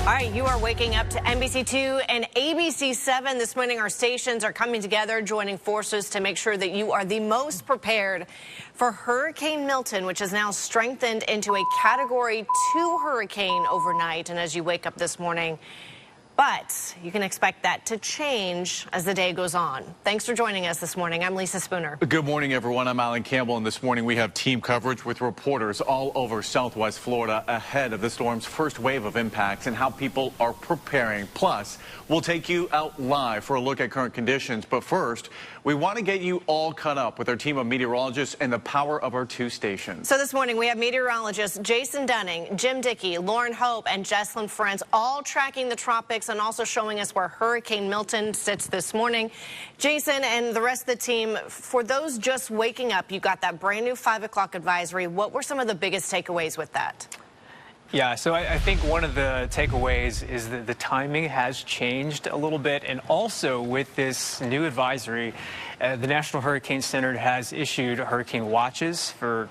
All right, you are waking up to NBC2 and ABC7 this morning. Our stations are coming together, joining forces to make sure that you are the most prepared for Hurricane Milton, which is now strengthened into a Category 2 hurricane overnight. And as you wake up this morning, but you can expect that to change as the day goes on. Thanks for joining us this morning. I'm Lisa Spooner. Good morning, everyone. I'm Alan Campbell, and this morning we have team coverage with reporters all over Southwest Florida ahead of the storm's first wave of impacts and how people are preparing. Plus, we'll take you out live for a look at current conditions. But first, we want to get you all caught up with our team of meteorologists and the power of our two stations. So this morning we have meteorologists Jason Dunning, Jim Dickey, Lauren Hope, and Jesslyn Friends all tracking the tropics and also showing us where Hurricane Milton sits this morning. Jason and the rest of the team, for those just waking up, you got that brand new 5 o'clock advisory. What were some of the biggest takeaways with that? Yeah, so I think one of the takeaways is that the timing has changed a little bit, and also with this new advisory, the National Hurricane Center has issued hurricane watches for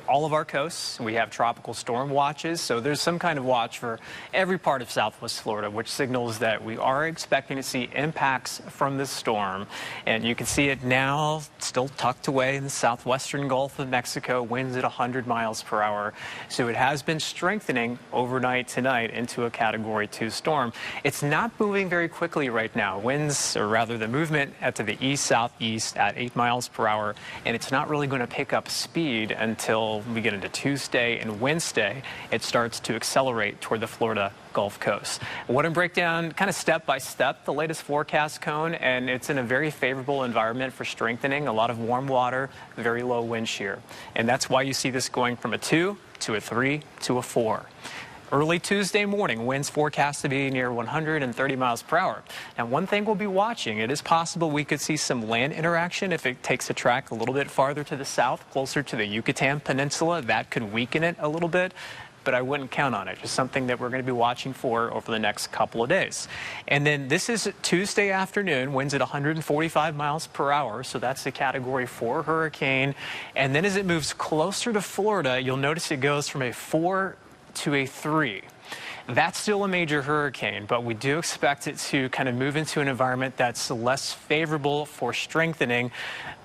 all of our coasts. We have tropical storm watches, so there's some kind of watch for every part of Southwest Florida, which signals that we are expecting to see impacts from this storm. And you can see it now, still tucked away in the southwestern Gulf of Mexico, winds at 100 miles per hour. So it has been strengthening overnight tonight into a Category 2 storm. It's not moving very quickly right now. Winds, or rather the movement, to the east-southeast at 8 miles per hour, and it's not really going to pick up speed until we get into Tuesday and Wednesday. It starts to accelerate toward the Florida Gulf Coast. I want to break down kind of step by step the latest forecast cone, and it's in a very favorable environment for strengthening. A lot of warm water, very low wind shear. And that's why you see this going from a 2 to a 3 to a 4. Early Tuesday morning, winds forecast to be near 130 miles per hour. And one thing we'll be watching, it is possible we could see some land interaction if it takes a track a little bit farther to the south, closer to the Yucatan Peninsula. That could weaken it a little bit, but I wouldn't count on it. Just something that we're going to be watching for over the next couple of days. And then this is Tuesday afternoon, winds at 145 miles per hour, so that's the Category 4 hurricane. And then as it moves closer to Florida, you'll notice it goes from a 4 to a 3. That's still a major hurricane, but we do expect it to kind of move into an environment that's less favorable for strengthening.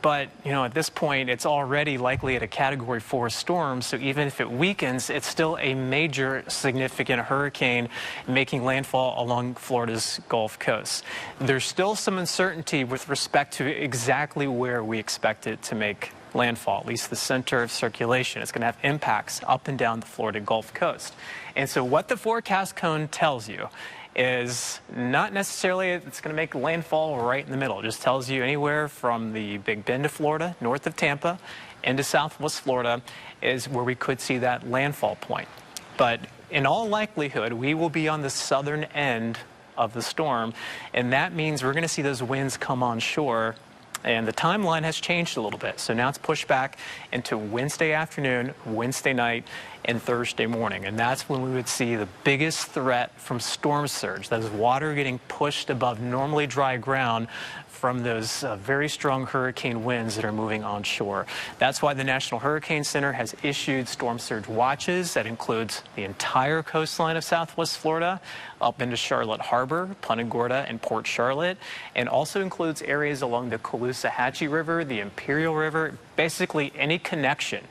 But, you know, at this point, it's already likely at a Category 4 storm, so even if it weakens, it's still a major significant hurricane making landfall along Florida's Gulf Coast. There's still some uncertainty with respect to exactly where we expect it to make landfall, at least the center of circulation. It's going to have impacts up and down the Florida Gulf Coast. And so what the forecast cone tells you is not necessarily it's going to make landfall right in the middle. It just tells you anywhere from the Big Bend of Florida, north of Tampa, into Southwest Florida is where we could see that landfall point. But in all likelihood, we will be on the southern end of the storm, and that means we're going to see those winds come on shore. And the timeline has changed a little bit. So now it's pushed back into Wednesday afternoon, Wednesday night, and Thursday morning. And that's when we would see the biggest threat from storm surge. That is water getting pushed above normally dry ground from those very strong hurricane winds that are moving onshore. That's why the National Hurricane Center has issued storm surge watches. That includes the entire coastline of Southwest Florida, up into Charlotte Harbor, Punta Gorda, and Port Charlotte, and also includes areas along the Caloosahatchee River, the Imperial River, basically any connection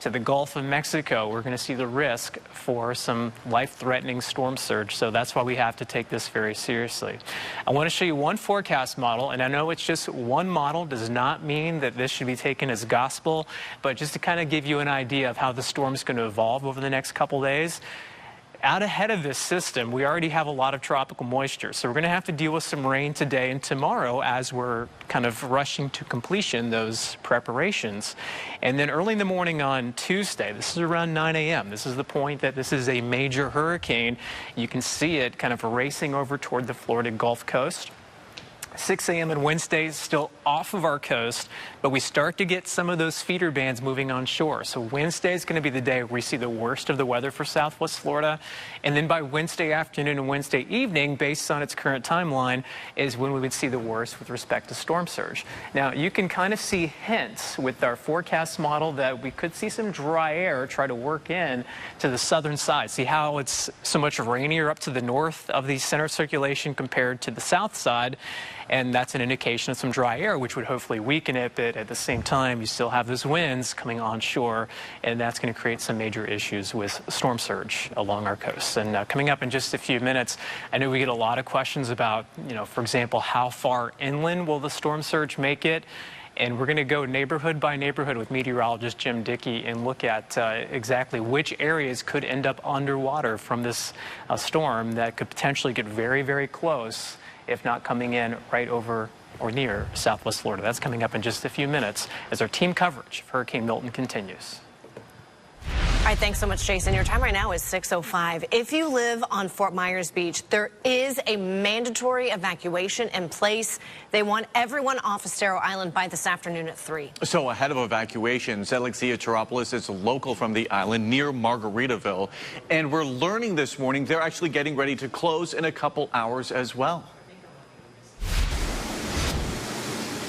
to the Gulf of Mexico. We're going to see the risk for some life-threatening storm surge, so that's why we have to take this very seriously. I want to show you one forecast model, and I know it's just one model, does not mean that this should be taken as gospel, but just to kind of give you an idea of how the storm is going to evolve over the next couple days. Out ahead of this system, we already have a lot of tropical moisture, so we're going to have to deal with some rain today and tomorrow as we're kind of rushing to completion those preparations. And then early in the morning on Tuesday, this is around 9 a.m., this is the point that this is a major hurricane. You can see it kind of racing over toward the Florida Gulf Coast. 6 a.m. on Wednesday is still off of our coast, but we start to get some of those feeder bands moving on shore. So Wednesday is going to be the day where we see the worst of the weather for Southwest Florida. And then by Wednesday afternoon and Wednesday evening, based on its current timeline, is when we would see the worst with respect to storm surge. Now, you can kind of see hints with our forecast model that we could see some dry air try to work in to the southern side. See how it's so much rainier up to the north of the center circulation compared to the south side. And that's an indication of some dry air, which would hopefully weaken it. But at the same time, you still have those winds coming onshore, and that's going to create some major issues with storm surge along our coast. And coming up in just a few minutes, I know we get a lot of questions about, for example, how far inland will the storm surge make it? And we're going to go neighborhood by neighborhood with meteorologist Jim Dickey and look at exactly which areas could end up underwater from this storm that could potentially get very, very close, if not coming in right over or near Southwest Florida. That's coming up in just a few minutes as our team coverage of Hurricane Milton continues. All right, thanks so much, Jason. Your time right now is 6:05. If you live on Fort Myers Beach, there is a mandatory evacuation in place. They want everyone off Estero Island by this afternoon at 3. So ahead of evacuations, Alexia Charopoulos is local from the island near Margaritaville. And we're learning this morning they're actually getting ready to close in a couple hours as well.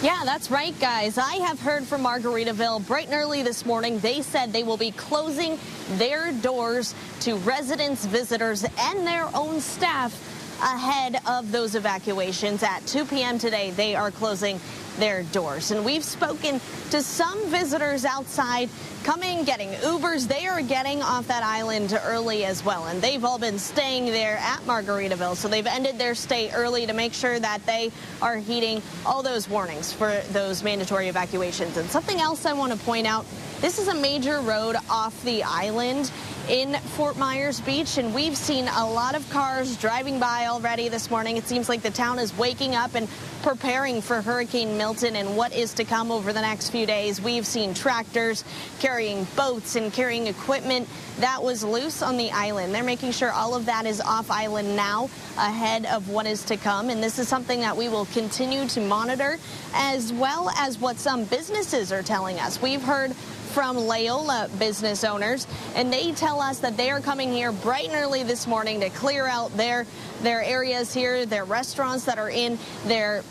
Yeah, that's right, guys. I have heard from Margaritaville bright and early this morning. They said they will be closing their doors to residents, visitors, and their own staff ahead of those evacuations. At 2 p.m. today, they are closing their doors. And we've spoken to some visitors outside coming, getting Ubers. They are getting off that island early as well. And they've all been staying there at Margaritaville. So they've ended their stay early to make sure that they are heeding all those warnings for those mandatory evacuations. And something else I want to point out, this is a major road off the island in Fort Myers Beach, and we've seen a lot of cars driving by already this morning. It seems like the town is waking up and preparing for Hurricane Milton and what is to come over the next few days. We've seen tractors carrying boats and carrying equipment that was loose on the island. They're making sure all of that is off island now ahead of what is to come, and this is something that we will continue to monitor, as well as what some businesses are telling us. We've heard from Loyola business owners, and they tell us that they are coming here bright and early this morning to clear out their areas here, their restaurants that are in their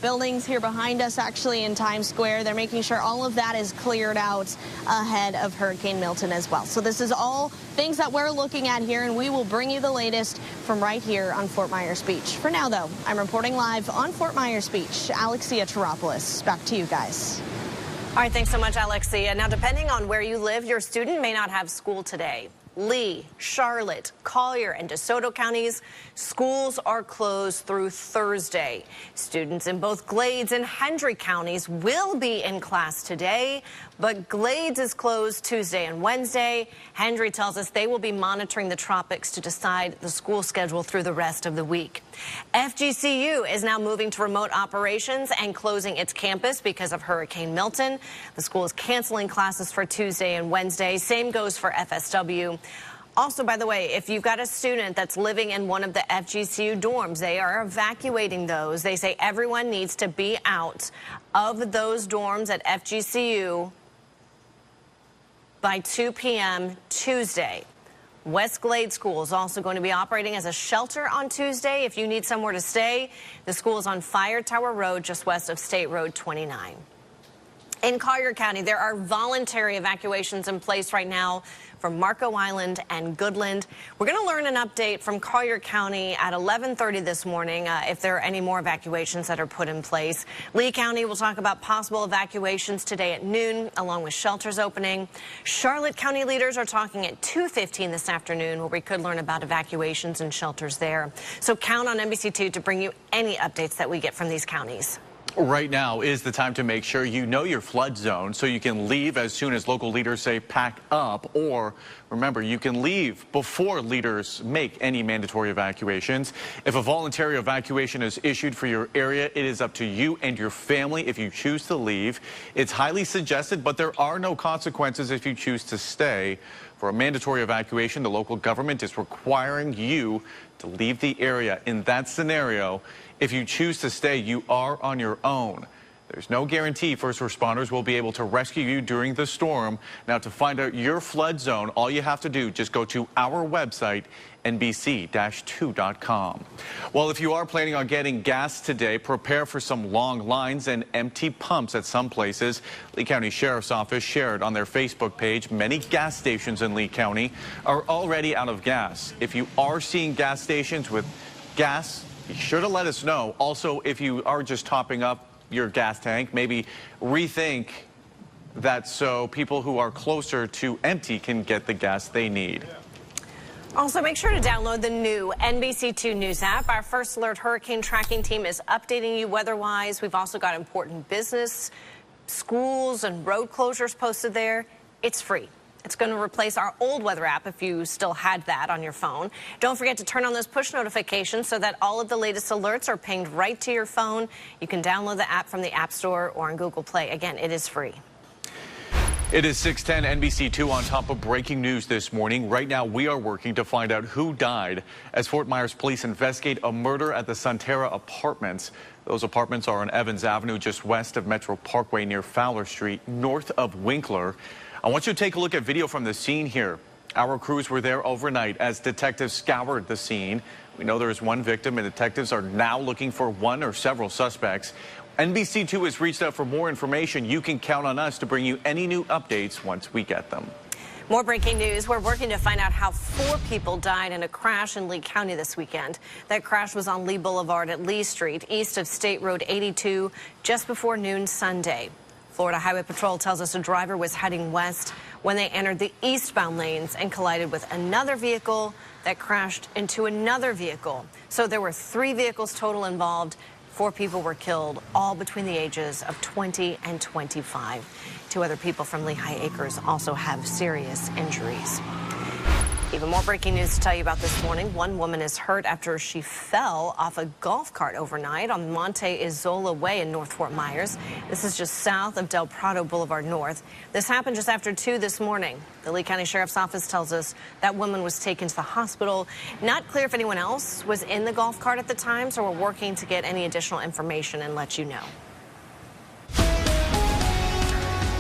buildings here behind us, actually in Times Square. They're making sure all of that is cleared out ahead of Hurricane Milton as well. So this is all things that we're looking at here, and we will bring you the latest from right here on Fort Myers Beach. For now, though, I'm reporting live on Fort Myers Beach. Alexia Charopoulos, back to you guys. All right, thanks so much, Alexia. Now, depending on where you live, your student may not have school today. Lee, Charlotte, Collier, and DeSoto counties, schools are closed through Thursday. Students in both Glades and Hendry counties will be in class today, but Glades is closed Tuesday and Wednesday. Hendry tells us they will be monitoring the tropics to decide the school schedule through the rest of the week. FGCU is now moving to remote operations and closing its campus because of Hurricane Milton. The school is canceling classes for Tuesday and Wednesday. Same goes for FSW. Also, by the way, if you've got a student that's living in one of the FGCU dorms, they are evacuating those. They say everyone needs to be out of those dorms at FGCU by 2 p.m. Tuesday. West Glade School is also going to be operating as a shelter on Tuesday. If you need somewhere to stay, the school is on Fire Tower Road, just west of State Road 29. In Collier County, there are voluntary evacuations in place right now for Marco Island and Goodland. We're going to learn an update from Collier County at 11:30 this morning if there are any more evacuations that are put in place. Lee County will talk about possible evacuations today at noon, along with shelters opening. Charlotte County leaders are talking at 2:15 this afternoon, where we could learn about evacuations and shelters there. So count on NBC2 to bring you any updates that we get from these counties. Right now is the time to make sure you know your flood zone so you can leave as soon as local leaders say pack up, or remember, you can leave before leaders make any mandatory evacuations. If a voluntary evacuation is issued for your area, it is up to you and your family if you choose to leave. It's highly suggested, but there are no consequences if you choose to stay. For a mandatory evacuation, the local government is requiring you to leave the area. In that scenario, If you choose to stay, you are on your own. There's no guarantee first responders will be able to rescue you during the storm. Now, to find out your flood zone, all you have to do, just go to our website, NBC-2.com. Well, if you are planning on getting gas today, prepare for some long lines and empty pumps at some places. Lee County Sheriff's Office shared on their Facebook page many gas stations in Lee County are already out of gas. If you are seeing gas stations with gas, be sure to let us know. Also, if you are just topping up your gas tank, maybe rethink that so people who are closer to empty can get the gas they need. Also, make sure to download the new NBC2 News app. Our First Alert Hurricane Tracking Team is updating you weather-wise. We've also got important business, schools, and road closures posted there. It's free. It's going to replace our old weather app if you still had that on your phone. Don't forget to turn on those push notifications so that all of the latest alerts are pinged right to your phone. You can download the app from the App Store or on Google Play. Again, it is free. It is 6:10 NBC2 on top of breaking news this morning. Right now, we are working to find out who died as Fort Myers police investigate a murder at the Sunterra Apartments. Those apartments are on Evans Avenue, just west of Metro Parkway near Fowler Street, north of Winkler. I want you to take a look at video from the scene here. Our crews were there overnight as detectives scoured the scene. We know there is one victim, and detectives are now looking for one or several suspects. NBC2 has reached out for more information. You can count on us to bring you any new updates once we get them. More breaking news. We're working to find out how 4 people died in a crash in Lee County this weekend. That crash was on Lee Boulevard at Lee Street, east of State Road 82, just before noon Sunday. Florida Highway Patrol tells us a driver was heading west when they entered the eastbound lanes and collided with another vehicle that crashed into another vehicle. So there were 3 vehicles total involved. 4 people were killed, all between the ages of 20 and 25. 2 other people from Lehigh Acres also have serious injuries. Even more breaking news to tell you about this morning. One woman is hurt after she fell off a golf cart overnight on Monte Isola Way in North Fort Myers. This is just south of Del Prado Boulevard North. This happened just after 2 this morning. The Lee County Sheriff's Office tells us that woman was taken to the hospital. Not clear if anyone else was in the golf cart at the time, so we're working to get any additional information and let you know.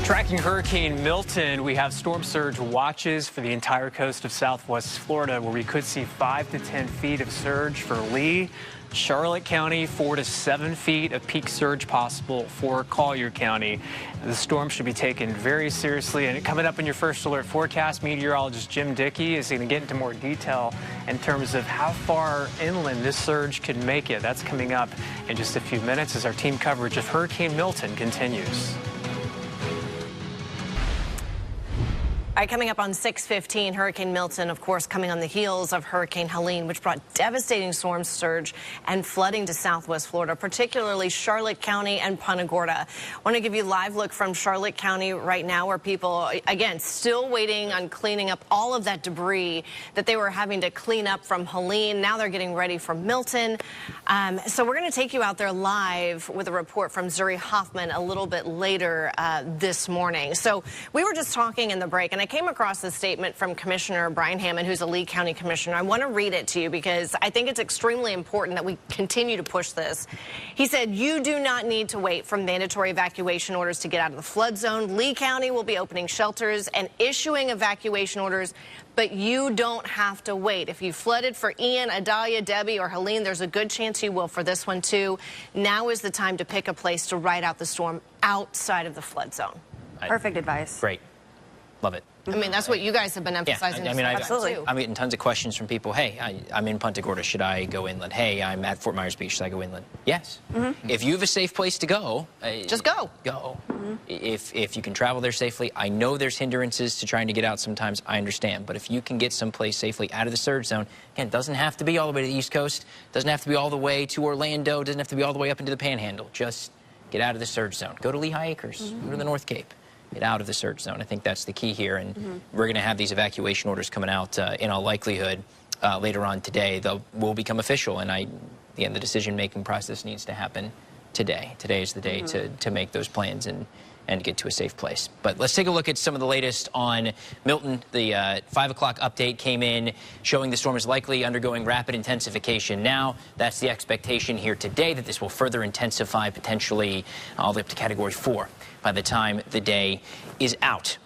Tracking Hurricane Milton, we have storm surge watches for the entire coast of southwest Florida, where we could see 5 to 10 feet of surge for Lee. Charlotte County, 4 to 7 feet of peak surge possible for Collier County. The storm should be taken very seriously. And coming up in your First Alert forecast, meteorologist Jim Dickey is going to get into more detail in terms of how far inland this surge could make it. That's coming up in just a few minutes as our team coverage of Hurricane Milton continues. All right, coming up on 6:15, Hurricane Milton, of course, coming on the heels of Hurricane Helene, which brought devastating storm surge and flooding to southwest Florida, particularly Charlotte County and Punta Gorda. I want to give you a live look from Charlotte County right now, where people, again, still waiting on cleaning up all of that debris that they were having to clean up from Helene. Now they're getting ready for Milton. So we're going to take you out there live with a report from Zuri Hoffman a little bit later this morning. So we were just talking in the break, and I came across this statement from Commissioner Brian Hammond, who's a Lee County commissioner. I want to read it to you because I think it's extremely important that we continue to push this. He said, "You do not need to wait for mandatory evacuation orders to get out of the flood zone. Lee County will be opening shelters and issuing evacuation orders, but you don't have to wait. If you flooded for Ian, Adalia, Debbie, or Helene, there's a good chance you will for this one too. Now is the time to pick a place to ride out the storm outside of the flood zone." Perfect advice. Great. Love it. I mean, that's what you guys have been emphasizing. Yeah, I mean, absolutely. I'm getting tons of questions from people. Hey, I'm in Punta Gorda. Should I go inland? Hey, I'm at Fort Myers Beach. Should I go inland? Yes. If you have a safe place to go, just go. Go. If you can travel there safely, I know there's hindrances to trying to get out sometimes. I understand. But if you can get someplace safely out of the surge zone, again, it doesn't have to be all the way to the East Coast. Doesn't have to be all the way to Orlando. Doesn't have to be all the way up into the Panhandle. Just get out of the surge zone. Go to Lehigh Acres. Go to the North Cape. Get out of the surge zone. I think that's the key here, and we're going to have these evacuation orders coming out in all likelihood later on today. They will become official, and the decision-making process needs to happen today. Today is the day to make those plans and and get to a safe place. But let's take a look at some of the latest on Milton. The 5 o'clock update came in showing the storm is likely undergoing rapid intensification now. That's the expectation here today, that this will further intensify, potentially all the way up to Category 4 by the time the day is out.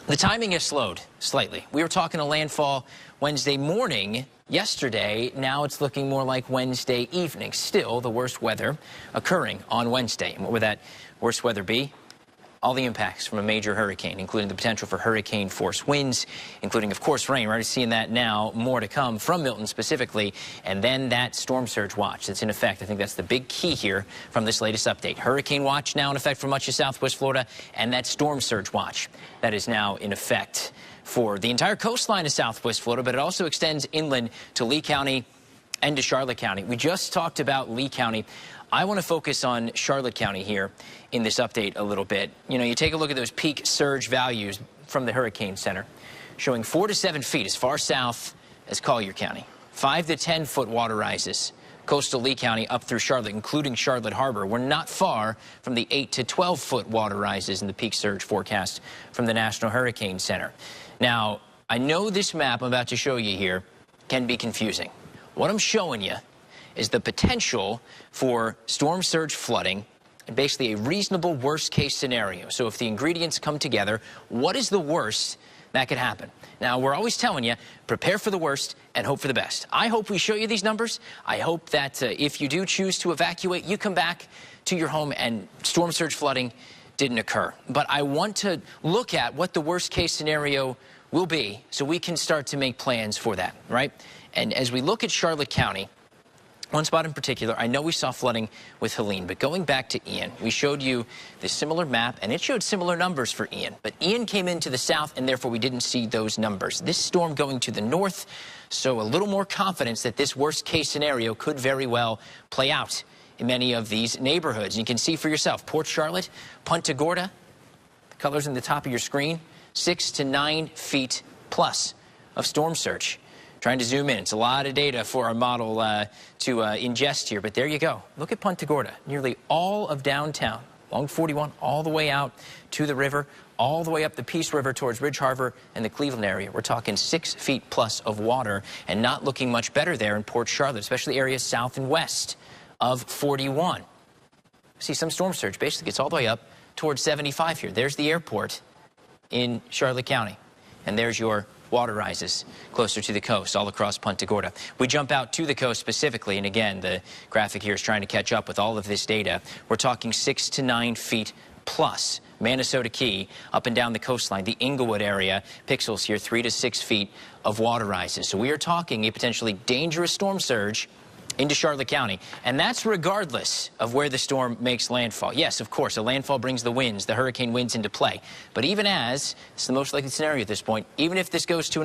The timing has slowed slightly. We were talking a landfall Wednesday morning yesterday. Now it's looking more like Wednesday evening. Still, the worst weather occurring on Wednesday. And what would that worst weather be? All the impacts from a major hurricane, including the potential for hurricane-force winds, including, of course, rain. We're already seeing that now. More to come from Milton specifically. And then that storm surge watch that's in effect. I think that's the big key here from this latest update. Hurricane watch now in effect for much of southwest Florida, and that storm surge watch that is now in effect for the entire coastline of southwest Florida, but it also extends inland to Lee County and to Charlotte County. We just talked about Lee County. I want to focus on Charlotte County here in this update a little bit. You know, you take a look at those peak surge values from the Hurricane Center, showing 4 to 7 feet as far south as Collier County. 5 to 10 foot water rises. Coastal Lee County up through Charlotte, including Charlotte Harbor. We're not far from the 8 to 12 foot water rises in the peak surge forecast from the National Hurricane Center. Now, I know this map I'm about to show you here can be confusing. What I'm showing you is the potential for storm surge flooding and basically a reasonable worst case scenario. So if the ingredients come together, what is the worst that could happen? Now, we're always telling you, prepare for the worst and hope for the best. I hope we show you these numbers. I hope that if you do choose to evacuate, you come back to your home and storm surge flooding didn't occur. But I want to look at what the worst case scenario will be so we can start to make plans for that, right? And as we look at Charlotte County, one spot in particular, I know we saw flooding with Helene, but going back to Ian, we showed you this similar map, and it showed similar numbers for Ian. But Ian came into the south, and therefore we didn't see those numbers. This storm going to the north, so a little more confidence that this worst-case scenario could very well play out in many of these neighborhoods. You can see for yourself, Port Charlotte, Punta Gorda, the colors in the top of your screen, 6 to 9 feet plus of storm surge. Trying to zoom in. It's a lot of data for our model to ingest here, but there you go. Look at Punta Gorda. Nearly all of downtown, along 41, all the way out to the river, all the way up the Peace River towards Ridge Harbor and the Cleveland area. We're talking 6 feet plus of water, and not looking much better there in Port Charlotte, especially areas south and west of 41. See, some storm surge basically gets all the way up towards 75 here. There's the airport in Charlotte County, and there's your water rises closer to the coast all across Punta Gorda. We jump out to the coast specifically, and again, the graphic here is trying to catch up with all of this data. We're talking 6 to 9 feet plus. Manasota Key, up and down the coastline, the Inglewood area, pixels here, 3 to 6 feet of water rises. So we are talking a potentially dangerous storm surge into Charlotte County, and that's regardless of where the storm makes landfall. Yes, of course, a landfall brings the winds, the hurricane winds into play. But even as, it's the most likely scenario at this point, even if this goes to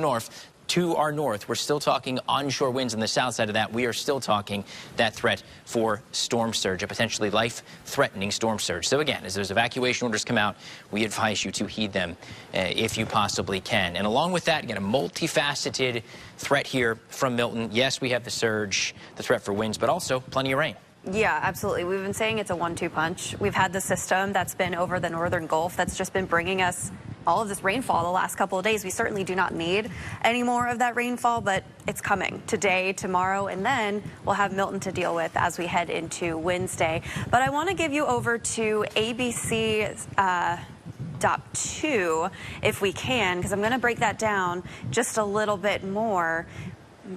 our north, we're still talking onshore winds on the south side of that. We are still talking that threat for storm surge, a potentially life-threatening storm surge. So again, as those evacuation orders come out, we advise you to heed them if you possibly can. And along with that, again, a multifaceted threat here from Milton. Yes, we have the surge, the threat for winds, but also plenty of rain. Yeah, absolutely. We've been saying it's a 1-2 punch. We've had the system that's been over the northern Gulf that's just been bringing us all of this rainfall the last couple of days. We certainly do not need any more of that rainfall, but it's coming today, tomorrow, and then we'll have Milton to deal with as we head into Wednesday. But I want to give you over to ABC .2 if we can, because I'm going to break that down just a little bit more.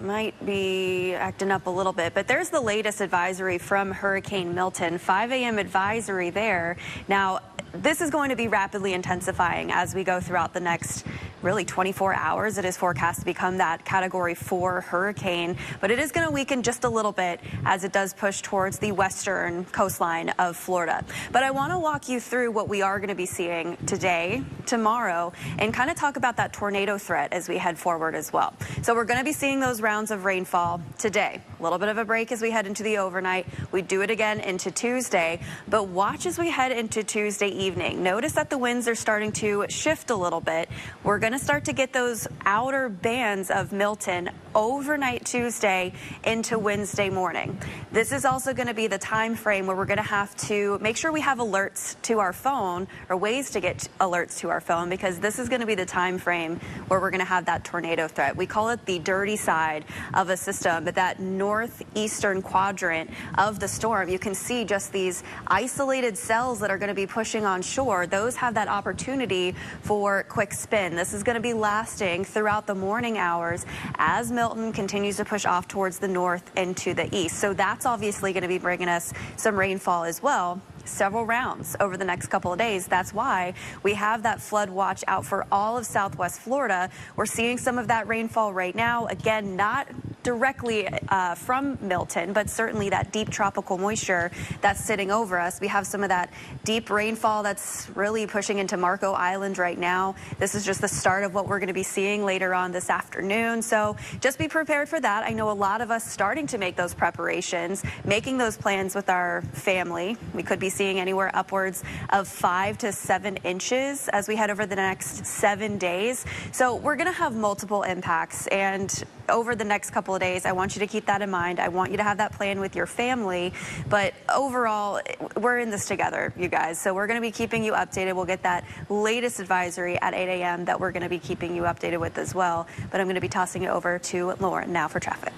Might be acting up a little bit, but there's the latest advisory from Hurricane Milton, 5 a.m. advisory there. Now, this is going to be rapidly intensifying as we go throughout the next really 24 hours. It is forecast to become that Category 4 hurricane, but it is going to weaken just a little bit as it does push towards the western coastline of Florida. But I want to walk you through what we are going to be seeing today, tomorrow, and kind of talk about that tornado threat as we head forward as well. So we're going to be seeing those rounds of rainfall today. A little bit of a break as we head into the overnight. We do it again into Tuesday, but watch as we head into Tuesday evening. Notice that the winds are starting to shift a little bit. We're going going to start to get those outer bands of Milton overnight Tuesday into Wednesday morning. This is also going to be the time frame where we're going to have to make sure we have alerts to our phone, or ways to get alerts to our phone, because this is going to be the time frame where we're going to have that tornado threat. We call it the dirty side of a system, but that northeastern quadrant of the storm, you can see just these isolated cells that are going to be pushing on shore. Those have that opportunity for quick spin. This is going to be lasting throughout the morning hours as Milton continues to push off towards the north and to the east. So that's obviously going to be bringing us some rainfall as well. Several rounds over the next couple of days. That's why we have that flood watch out for all of Southwest Florida. We're seeing some of that rainfall right now. Again, not directly from Milton, but certainly that deep tropical moisture that's sitting over us. We have some of that deep rainfall that's really pushing into Marco Island right now. This is just the start of what we're going to be seeing later on this afternoon. So just be prepared for that. I know a lot of us starting to make those preparations, making those plans with our family. We could be seeing anywhere upwards of 5 to 7 inches as we head over the next 7 days. So we're going to have multiple impacts, and over the next couple of days, I want you to keep that in mind. I want you to have that plan with your family, but overall, we're in this together, you guys. So we're going to be keeping you updated. We'll get that latest advisory at 8 a.m. that we're going to be keeping you updated with as well. But I'm going to be tossing it over to Lauren now for traffic.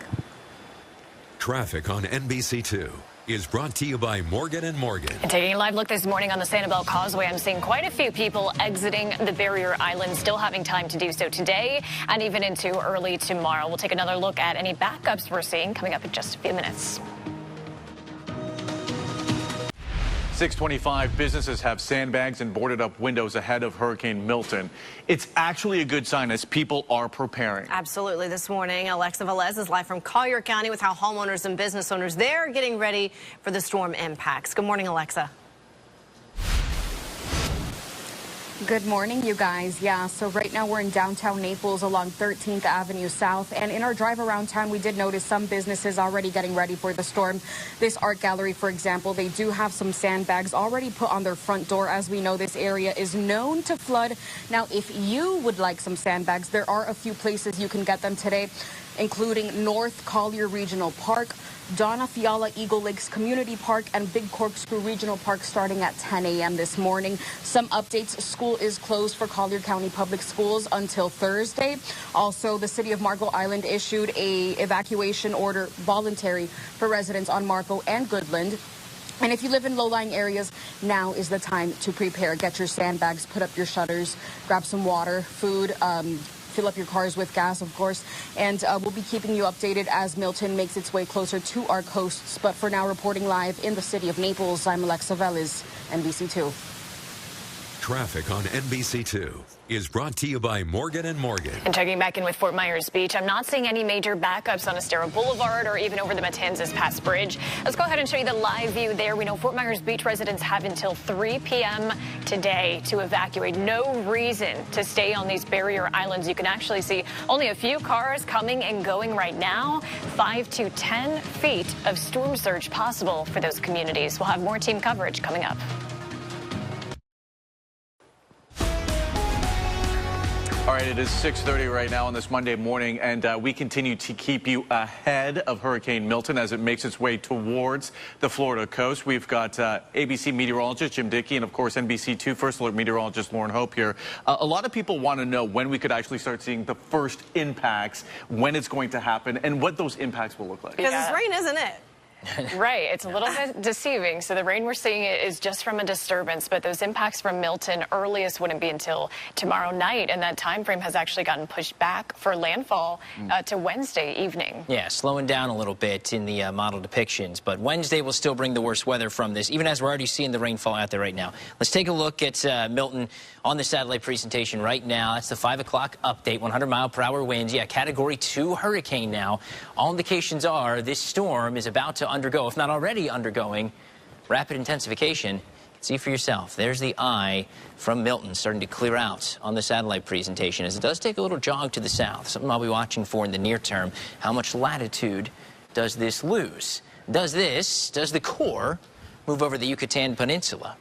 Traffic on NBC2 is brought to you by Morgan & Morgan. And taking a live look this morning on the Sanibel Causeway, I'm seeing quite a few people exiting the barrier island, still having time to do so today and even into early tomorrow. We'll take another look at any backups we're seeing coming up in just a few minutes. 6:25, businesses have sandbags and boarded up windows ahead of Hurricane Milton. It's actually a good sign as people are preparing. Absolutely. This morning, Alexa Velez is live from Collier County with how homeowners and business owners there are getting ready for the storm impacts. Good morning, Alexa. Good morning, you guys. Yeah, so right now we're in downtown Naples along 13th Avenue South. And in our drive around town, we did notice some businesses already getting ready for the storm. This art gallery, for example, they do have some sandbags already put on their front door. As we know, this area is known to flood. Now, if you would like some sandbags, there are a few places you can get them today, including North Collier Regional Park, Donna Fiala Eagle Lakes Community Park, and Big Corkscrew Regional Park starting at 10 a.m. this morning. Some updates: school is closed for Collier County Public Schools until Thursday. Also, the city of Marco Island issued a evacuation order voluntary for residents on Marco and Goodland. And if you live in low-lying areas, now is the time to prepare. Get your sandbags, put up your shutters, grab some water, food, fill up your cars with gas, of course, and we'll be keeping you updated as Milton makes its way closer to our coasts. But for now, reporting live in the city of Naples, I'm Alexa Velez, NBC2. Traffic on NBC2 is brought to you by Morgan & Morgan. And checking back in with Fort Myers Beach, I'm not seeing any major backups on Estero Boulevard or even over the Matanzas Pass Bridge. Let's go ahead and show you the live view there. We know Fort Myers Beach residents have until 3 p.m. today to evacuate. No reason to stay on these barrier islands. You can actually see only a few cars coming and going right now. 5 to 10 feet of storm surge possible for those communities. We'll have more team coverage coming up. All right, it is 6:30 right now on this Monday morning, and we continue to keep you ahead of Hurricane Milton as it makes its way towards the Florida coast. We've got ABC meteorologist Jim Dickey and, of course, NBC2 First Alert meteorologist Lauren Hope here. A lot of people want to know when we could actually start seeing the first impacts, when it's going to happen, and what those impacts will look like. Because it's rain, isn't it? Right. It's a little bit deceiving. So the rain we're seeing is just from a disturbance, but those impacts from Milton earliest wouldn't be until tomorrow night, and that time frame has actually gotten pushed back for landfall to Wednesday evening. Yeah, slowing down a little bit in the model depictions, but Wednesday will still bring the worst weather from this, even as we're already seeing the rainfall out there right now. Let's take a look at Milton on the satellite presentation right now. That's the 5 o'clock update, 100-mile-per-hour winds. Yeah, Category 2 hurricane now. All indications are this storm is about to undergo, if not already undergoing, rapid intensification. See for yourself. There's the eye from Milton starting to clear out on the satellite presentation as it does take a little jog to the south. Something I'll be watching for in the near term. How much latitude does this lose? Does the core move over the Yucatan Peninsula?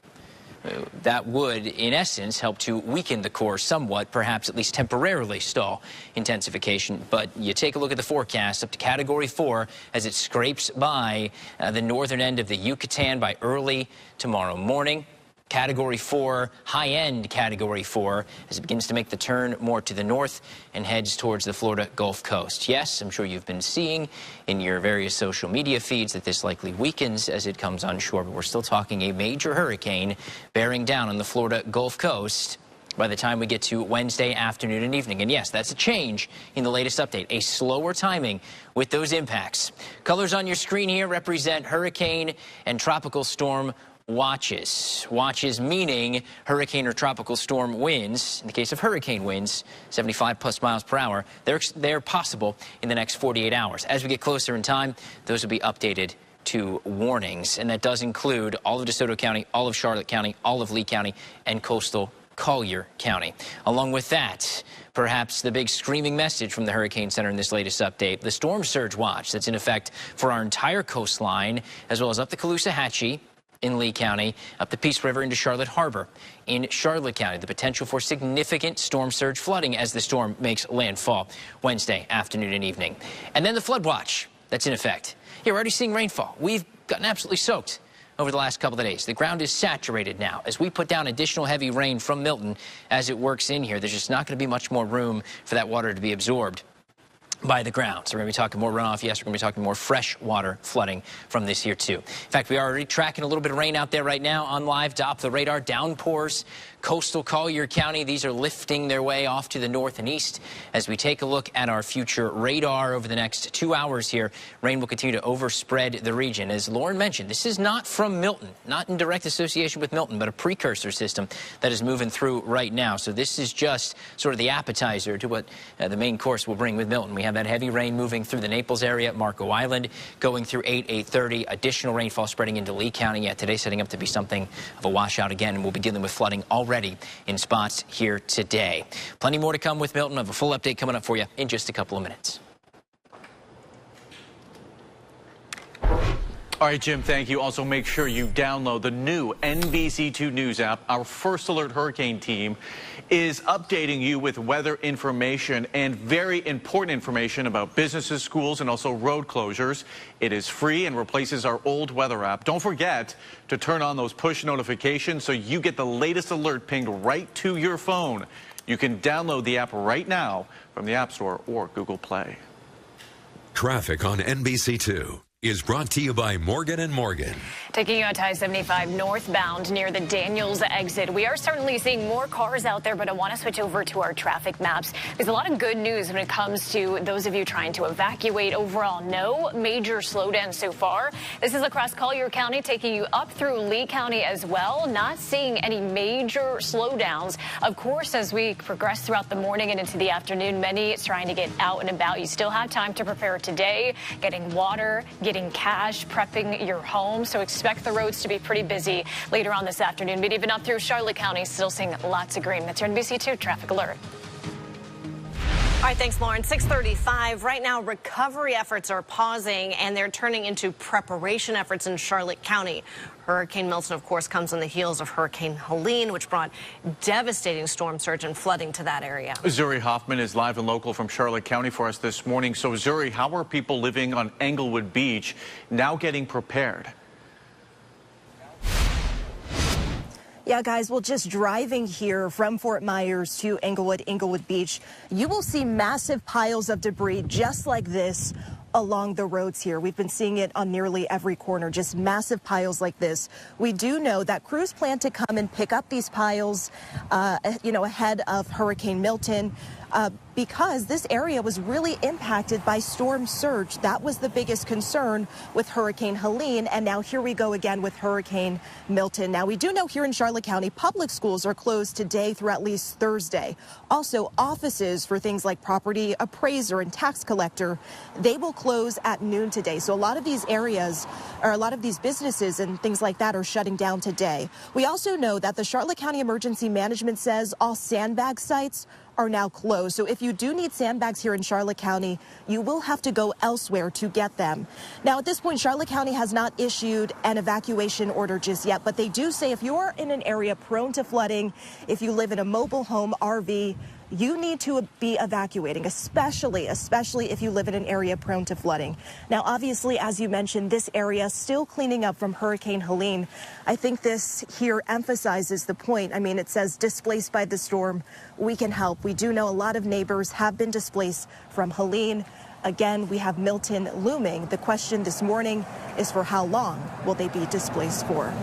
that would, in essence, help to weaken the core somewhat, perhaps at least temporarily stall intensification. But you take a look at the forecast up to Category 4 as it scrapes by the northern end of the Yucatan by early tomorrow morning. Category 4, high-end Category 4, as it begins to make the turn more to the north and heads towards the Florida Gulf Coast. Yes, I'm sure you've been seeing in your various social media feeds that this likely weakens as it comes onshore, but we're still talking a major hurricane bearing down on the Florida Gulf Coast by the time we get to Wednesday afternoon and evening. And yes, that's a change in the latest update, a slower timing with those impacts. Colors on your screen here represent hurricane and tropical storm watches. Watches meaning hurricane or tropical storm winds. In the case of hurricane winds, 75+ miles per hour. They're possible in the next 48 hours. As we get closer in time, those will be updated to warnings. And that does include all of DeSoto County, all of Charlotte County, all of Lee County, and coastal Collier County. Along with that, perhaps the big screaming message from the Hurricane Center in this latest update, the storm surge watch that's in effect for our entire coastline, as well as up the Caloosahatchee in Lee County, up the Peace River into Charlotte Harbor in Charlotte County. The potential for significant storm surge flooding as the storm makes landfall Wednesday afternoon and evening. And then the flood watch that's in effect. You're already seeing rainfall. We've gotten absolutely soaked over the last couple of days. The ground is saturated now. As we put down additional heavy rain from Milton as it works in here, there's just not going to be much more room for that water to be absorbed by the ground. So we're going to be talking more runoff. Yes, we're going to be talking more fresh water flooding from this here too. In fact, we are already tracking a little bit of rain out there right now on live the radar. Downpours, coastal Collier County. These are lifting their way off to the north and east. As we take a look at our future radar over the next 2 hours here, rain will continue to overspread the region. As Lauren mentioned, this is not from Milton, not in direct association with Milton, but a precursor system that is moving through right now. So this is just sort of the appetizer to what the main course will bring with Milton. We have that heavy rain moving through the Naples area, Marco Island, going through 8:30. Additional rainfall spreading into Lee County. Yet today setting up to be something of a washout again, and we'll be dealing with flooding already in spots here today. Plenty more to come with Milton. I have a full update coming up for you in just a couple of minutes. All right, Jim, thank you. Also, make sure you download the new NBC2 News app. Our First Alert Hurricane team is updating you with weather information and very important information about businesses, schools, and also road closures. It is free and replaces our old weather app. Don't forget to turn on those push notifications so you get the latest alert pinged right to your phone. You can download the app right now from the App Store or Google Play. Traffic on NBC2 is brought to you by Morgan & Morgan. Taking you on I-75 northbound near the Daniels exit. We are certainly seeing more cars out there, but I want to switch over to our traffic maps. There's a lot of good news when it comes to those of you trying to evacuate. Overall, no major slowdown so far. This is across Collier County, taking you up through Lee County as well. Not seeing any major slowdowns. Of course, as we progress throughout the morning and into the afternoon, many trying to get out and about. You still have time to prepare today, getting water, getting cash, prepping your home. So expect the roads to be pretty busy later on this afternoon. But even up through Charlotte County, still seeing lots of green. That's your NBC2 Traffic Alert. All right, thanks, Lauren. 6:35. Right now, recovery efforts are pausing, and they're turning into preparation efforts in Charlotte County. Hurricane Milton, of course, comes on the heels of Hurricane Helene, which brought devastating storm surge and flooding to that area. Zuri Hoffman is live and local from Charlotte County for us this morning. So, Zuri, how are people living on Englewood Beach now getting prepared? Yeah, guys, well, just driving here from Fort Myers to Englewood Beach, you will see massive piles of debris just like this along the roads here. We've been seeing it on nearly every corner, just massive piles like this. We do know that crews plan to come and pick up these piles, ahead of Hurricane Milton. Because this area was really impacted by storm surge. That was the biggest concern with Hurricane Helene, and now here we go again with Hurricane Milton. Now, we do know here in Charlotte County, public schools are closed today through at least Thursday. Also, offices for things like property appraiser and tax collector, they will close at noon today. So a lot of these areas, or a lot of these businesses and things like that, are shutting down today. We also know that the Charlotte County Emergency Management says all sandbag sites are now closed. So if you do need sandbags here in Charlotte County, you will have to go elsewhere to get them. Now, at this point, Charlotte County has not issued an evacuation order just yet, but they do say if you are in an area prone to flooding, if you live in a mobile home, RV, you need to be evacuating, especially if you live in an area prone to flooding. Now, obviously, as you mentioned, this area still cleaning up from Hurricane Helene. I think this here emphasizes the point. I mean, it says displaced by the storm, we can help. We do know a lot of neighbors have been displaced from Helene. Again, we have Milton looming. The question this morning is for how long will they be displaced for?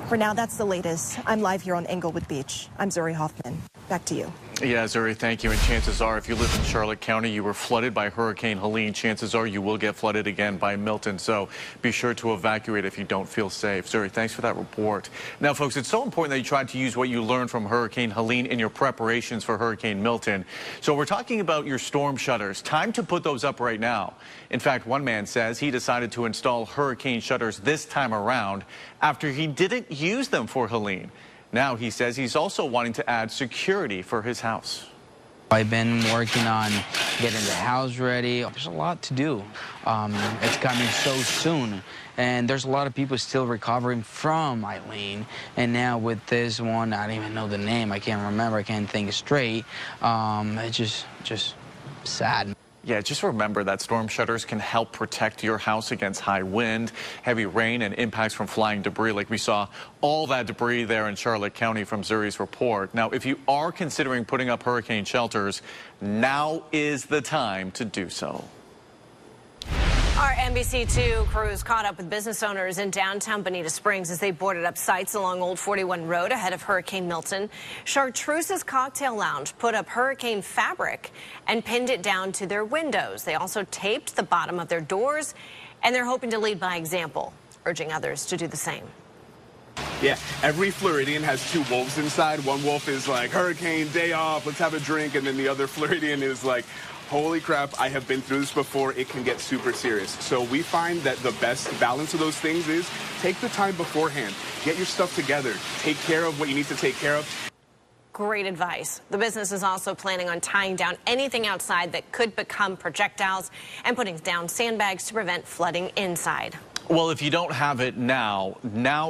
For now, that's the latest. I'm live here on Englewood Beach. I'm Zuri Hoffman. Back to you. Yeah, Zuri, thank you. And chances are, if you live in Charlotte County, you were flooded by Hurricane Helene. Chances are you will get flooded again by Milton. So be sure to evacuate if you don't feel safe. Zuri, thanks for that report. Now, folks, it's so important that you try to use what you learned from Hurricane Helene in your preparations for Hurricane Milton. So we're talking about your storm shutters. Time to put those up right now. In fact, one man says he decided to install hurricane shutters this time around after he didn't use them for Helene. Now he says he's also wanting to add security for his house. I've been working on getting the house ready. There's a lot to do. It's coming so soon. And there's a lot of people still recovering from Eileen. And now with this one, I don't even know the name. I can't remember. I can't think straight. It's just sad. Yeah, just remember that storm shutters can help protect your house against high wind, heavy rain, and impacts from flying debris, like we saw all that debris there in Charlotte County from Zuri's report. Now, if you are considering putting up hurricane shelters, now is the time to do so. Our NBC2 crews caught up with business owners in downtown Bonita Springs as they boarded up sites along Old 41 Road ahead of Hurricane Milton. Chartreuse's Cocktail Lounge put up hurricane fabric and pinned it down to their windows. They also taped the bottom of their doors, and they're hoping to lead by example, urging others to do the same. Yeah, every Floridian has two wolves inside. One wolf is like, hurricane, day off, let's have a drink. And then the other Floridian is like, holy crap, I have been through this before. It can get super serious. So we find that the best balance of those things is take the time beforehand. Get your stuff together. Take care of what you need to take care of. Great advice. The business is also planning on tying down anything outside that could become projectiles and putting down sandbags to prevent flooding inside. Well, if you don't have it now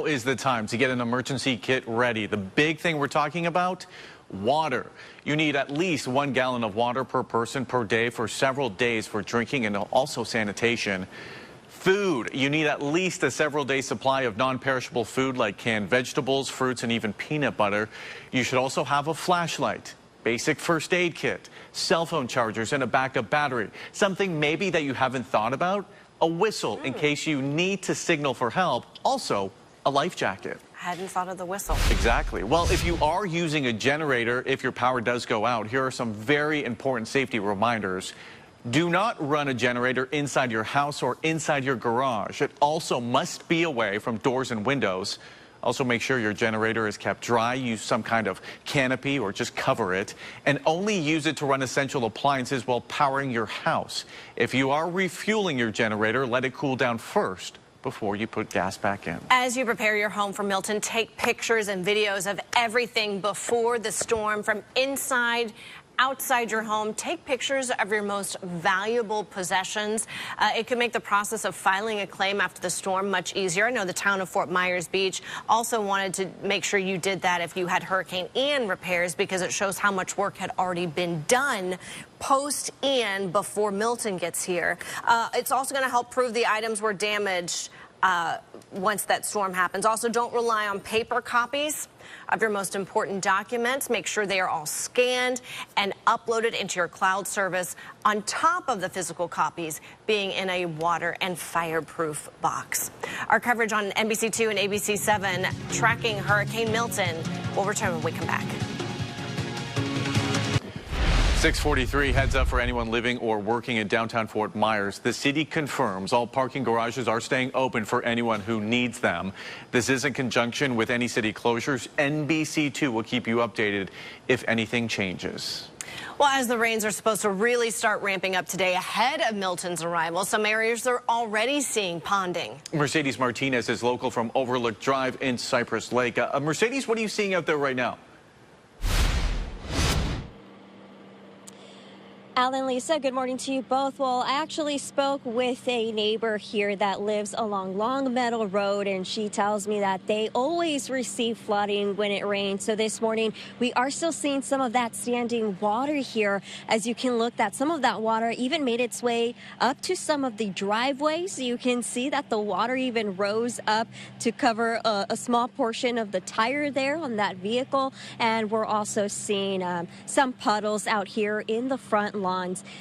is the time to get an emergency kit ready. The big thing we're talking about, water. You need at least 1 gallon of water per person per day for several days for drinking and also sanitation. Food. You need at least a several-day supply of non-perishable food like canned vegetables, fruits, and even peanut butter. You should also have a flashlight, basic first aid kit, cell phone chargers, and a backup battery. Something maybe that you haven't thought about, a whistle in case you need to signal for help. Also, a life jacket. Hadn't thought of the whistle. Exactly. Well, if you are using a generator, if your power does go out, here are some very important safety reminders. Do not run a generator inside your house or inside your garage. It also must be away from doors and windows. Also, make sure your generator is kept dry. Use some kind of canopy or just cover it. And only use it to run essential appliances while powering your house. If you are refueling your generator, let it cool down first before you put gas back in. As you prepare your home for Milton, take pictures and videos of everything before the storm, from inside, outside your home. Take pictures of your most valuable possessions. It could make the process of filing a claim after the storm much easier. I know the town of Fort Myers Beach also wanted to make sure you did that if you had Hurricane Ian repairs, because it shows how much work had already been done post Ian before Milton gets here. It's also going to help prove the items were damaged once that storm happens. Also, don't rely on paper copies of your most important documents. Make sure they are all scanned and uploaded into your cloud service on top of the physical copies being in a water and fireproof box. Our coverage on NBC2 and ABC7 tracking Hurricane Milton will return when we come back. 6:43, heads up for anyone living or working in downtown Fort Myers. The city confirms all parking garages are staying open for anyone who needs them. This is in conjunction with any city closures. NBC2 will keep you updated if anything changes. Well, as the rains are supposed to really start ramping up today ahead of Milton's arrival, some areas are already seeing ponding. Mercedes Martinez is local from Overlook Drive in Cypress Lake. Mercedes, what are you seeing out there right now? Alan, Lisa, good morning to you both. Well, I actually spoke with a neighbor here that lives along Long Meadow Road, and she tells me that they always receive flooding when it rains. So this morning, we are still seeing some of that standing water here. As you can look, that some of that water even made its way up to some of the driveways. You can see that the water even rose up to cover a small portion of the tire there on that vehicle. And we're also seeing some puddles out here in the front lawns.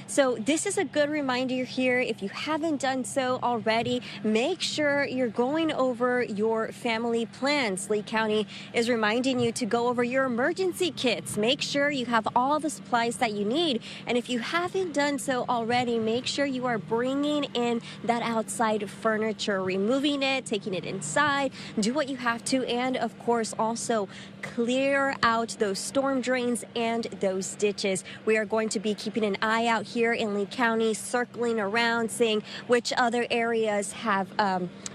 So this is a good reminder here. If you haven't done so already, make sure you're going over your family plans. Lee County is reminding you to go over your emergency kits. Make sure you have all the supplies that you need. And if you haven't done so already, make sure you are bringing in that outside furniture, removing it, taking it inside, do what you have to. And of course, also clear out those storm drains and those ditches. We are going to be keeping an eye out here in Lee County, circling around, seeing which other areas have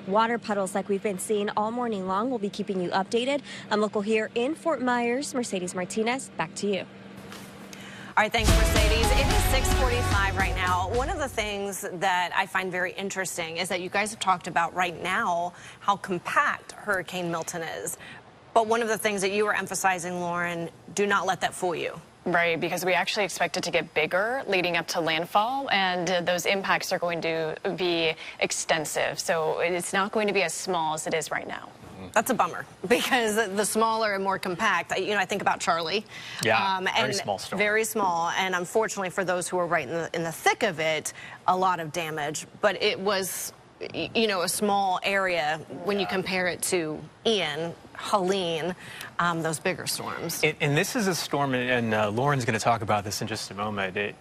water puddles like we've been seeing all morning long. We'll be keeping you updated. I'm local here in Fort Myers. Mercedes Martinez, back to you. All right, thanks, Mercedes. It is 6:45 right now. One of the things that I find very interesting is that you guys have talked about right now how compact Hurricane Milton is. But one of the things that you were emphasizing, Lauren, do not let that fool you. Right, because we actually expect it to get bigger leading up to landfall, and those impacts are going to be extensive. So it's not going to be as small as it is right now. That's a bummer, because the smaller and more compact, you know, I think about Charlie. Yeah, very small storm. Very small, and unfortunately for those who are right in the thick of it, a lot of damage. But it was, you know, a small area when you compare it to Ian, Helene, those bigger storms. And this is a storm, and Lauren's going to talk about this in just a moment.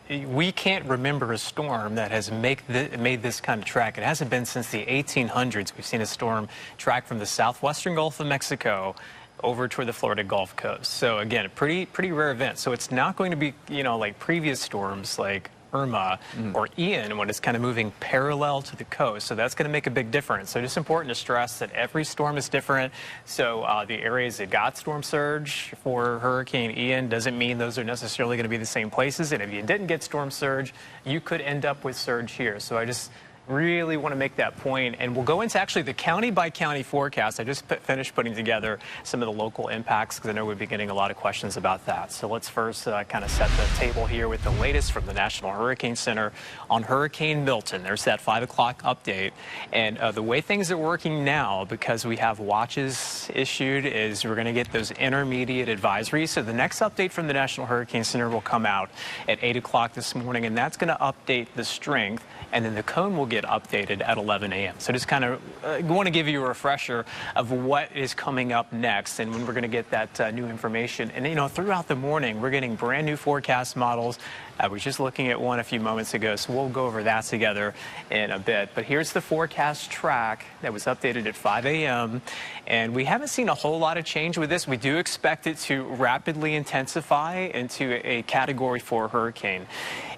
We can't remember a storm that has made this kind of track. It hasn't been since the 1800s. We've seen a storm track from the southwestern Gulf of Mexico over toward the Florida Gulf Coast. So again, a pretty rare event. So it's not going to be, you know, like previous storms like Irma or Ian when it's kind of moving parallel to the coast. So that's going to make a big difference. So it's important to stress that every storm is different. So the areas that got storm surge for Hurricane Ian doesn't mean those are necessarily going to be the same places. And if you didn't get storm surge, you could end up with surge here. So I just really want to make that point, and we'll go into actually the county by county forecast. I just finished putting together some of the local impacts because I know we'd be getting a lot of questions about that. So let's first kind of set the table here with the latest from the National Hurricane Center on Hurricane Milton. There's that 5 o'clock update, and the way things are working now, because we have watches issued, is we're going to get those intermediate advisories. So the next update from the National Hurricane Center will come out at 8 o'clock this morning, and that's going to update the strength, and then the cone will get updated at 11 a.m. So just kind of want to give you a refresher of what is coming up next and when we're going to get that new information. And, you know, throughout the morning, we're getting brand new forecast models. I was just looking at one a few moments ago, so we'll go over that together in a bit. But here's the forecast track that was updated at 5 a.m. And we haven't seen a whole lot of change with this. We do expect it to rapidly intensify into a Category 4 hurricane.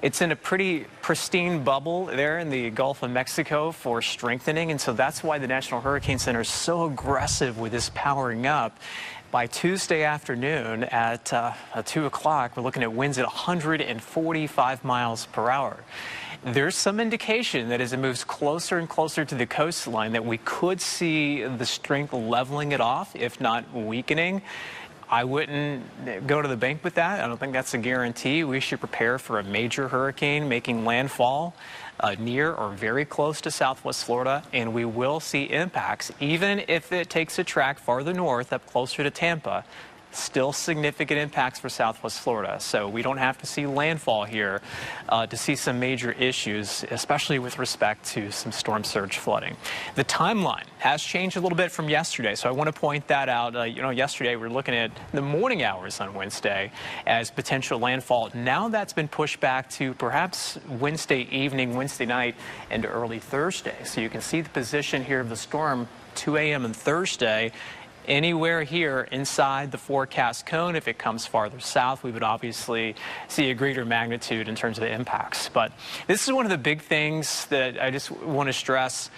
It's in a pretty pristine bubble there in the Gulf of Mexico for strengthening, and so that's why the National Hurricane Center is so aggressive with this powering up. By Tuesday afternoon at 2 o'clock, we're looking at winds at 145 miles per hour. There's some indication that as it moves closer and closer to the coastline that we could see the strength leveling it off, if not weakening. I wouldn't go to the bank with that. I don't think that's a guarantee. We should prepare for a major hurricane making landfall near or very close to Southwest Florida, and we will see impacts, even if it takes a track farther north up closer to Tampa. Still significant impacts for Southwest Florida. So we don't have to see landfall here to see some major issues, especially with respect to some storm surge flooding. The timeline has changed a little bit from yesterday, so I want to point that out. You know, yesterday we were looking at the morning hours on Wednesday as potential landfall. Now that's been pushed back to perhaps Wednesday evening, Wednesday night, and early Thursday. So you can see the position here of the storm 2 a.m. on Thursday. Anywhere here inside the forecast cone, if it comes farther south, we would obviously see a greater magnitude in terms of the impacts. But this is one of the big things that I just want to stress.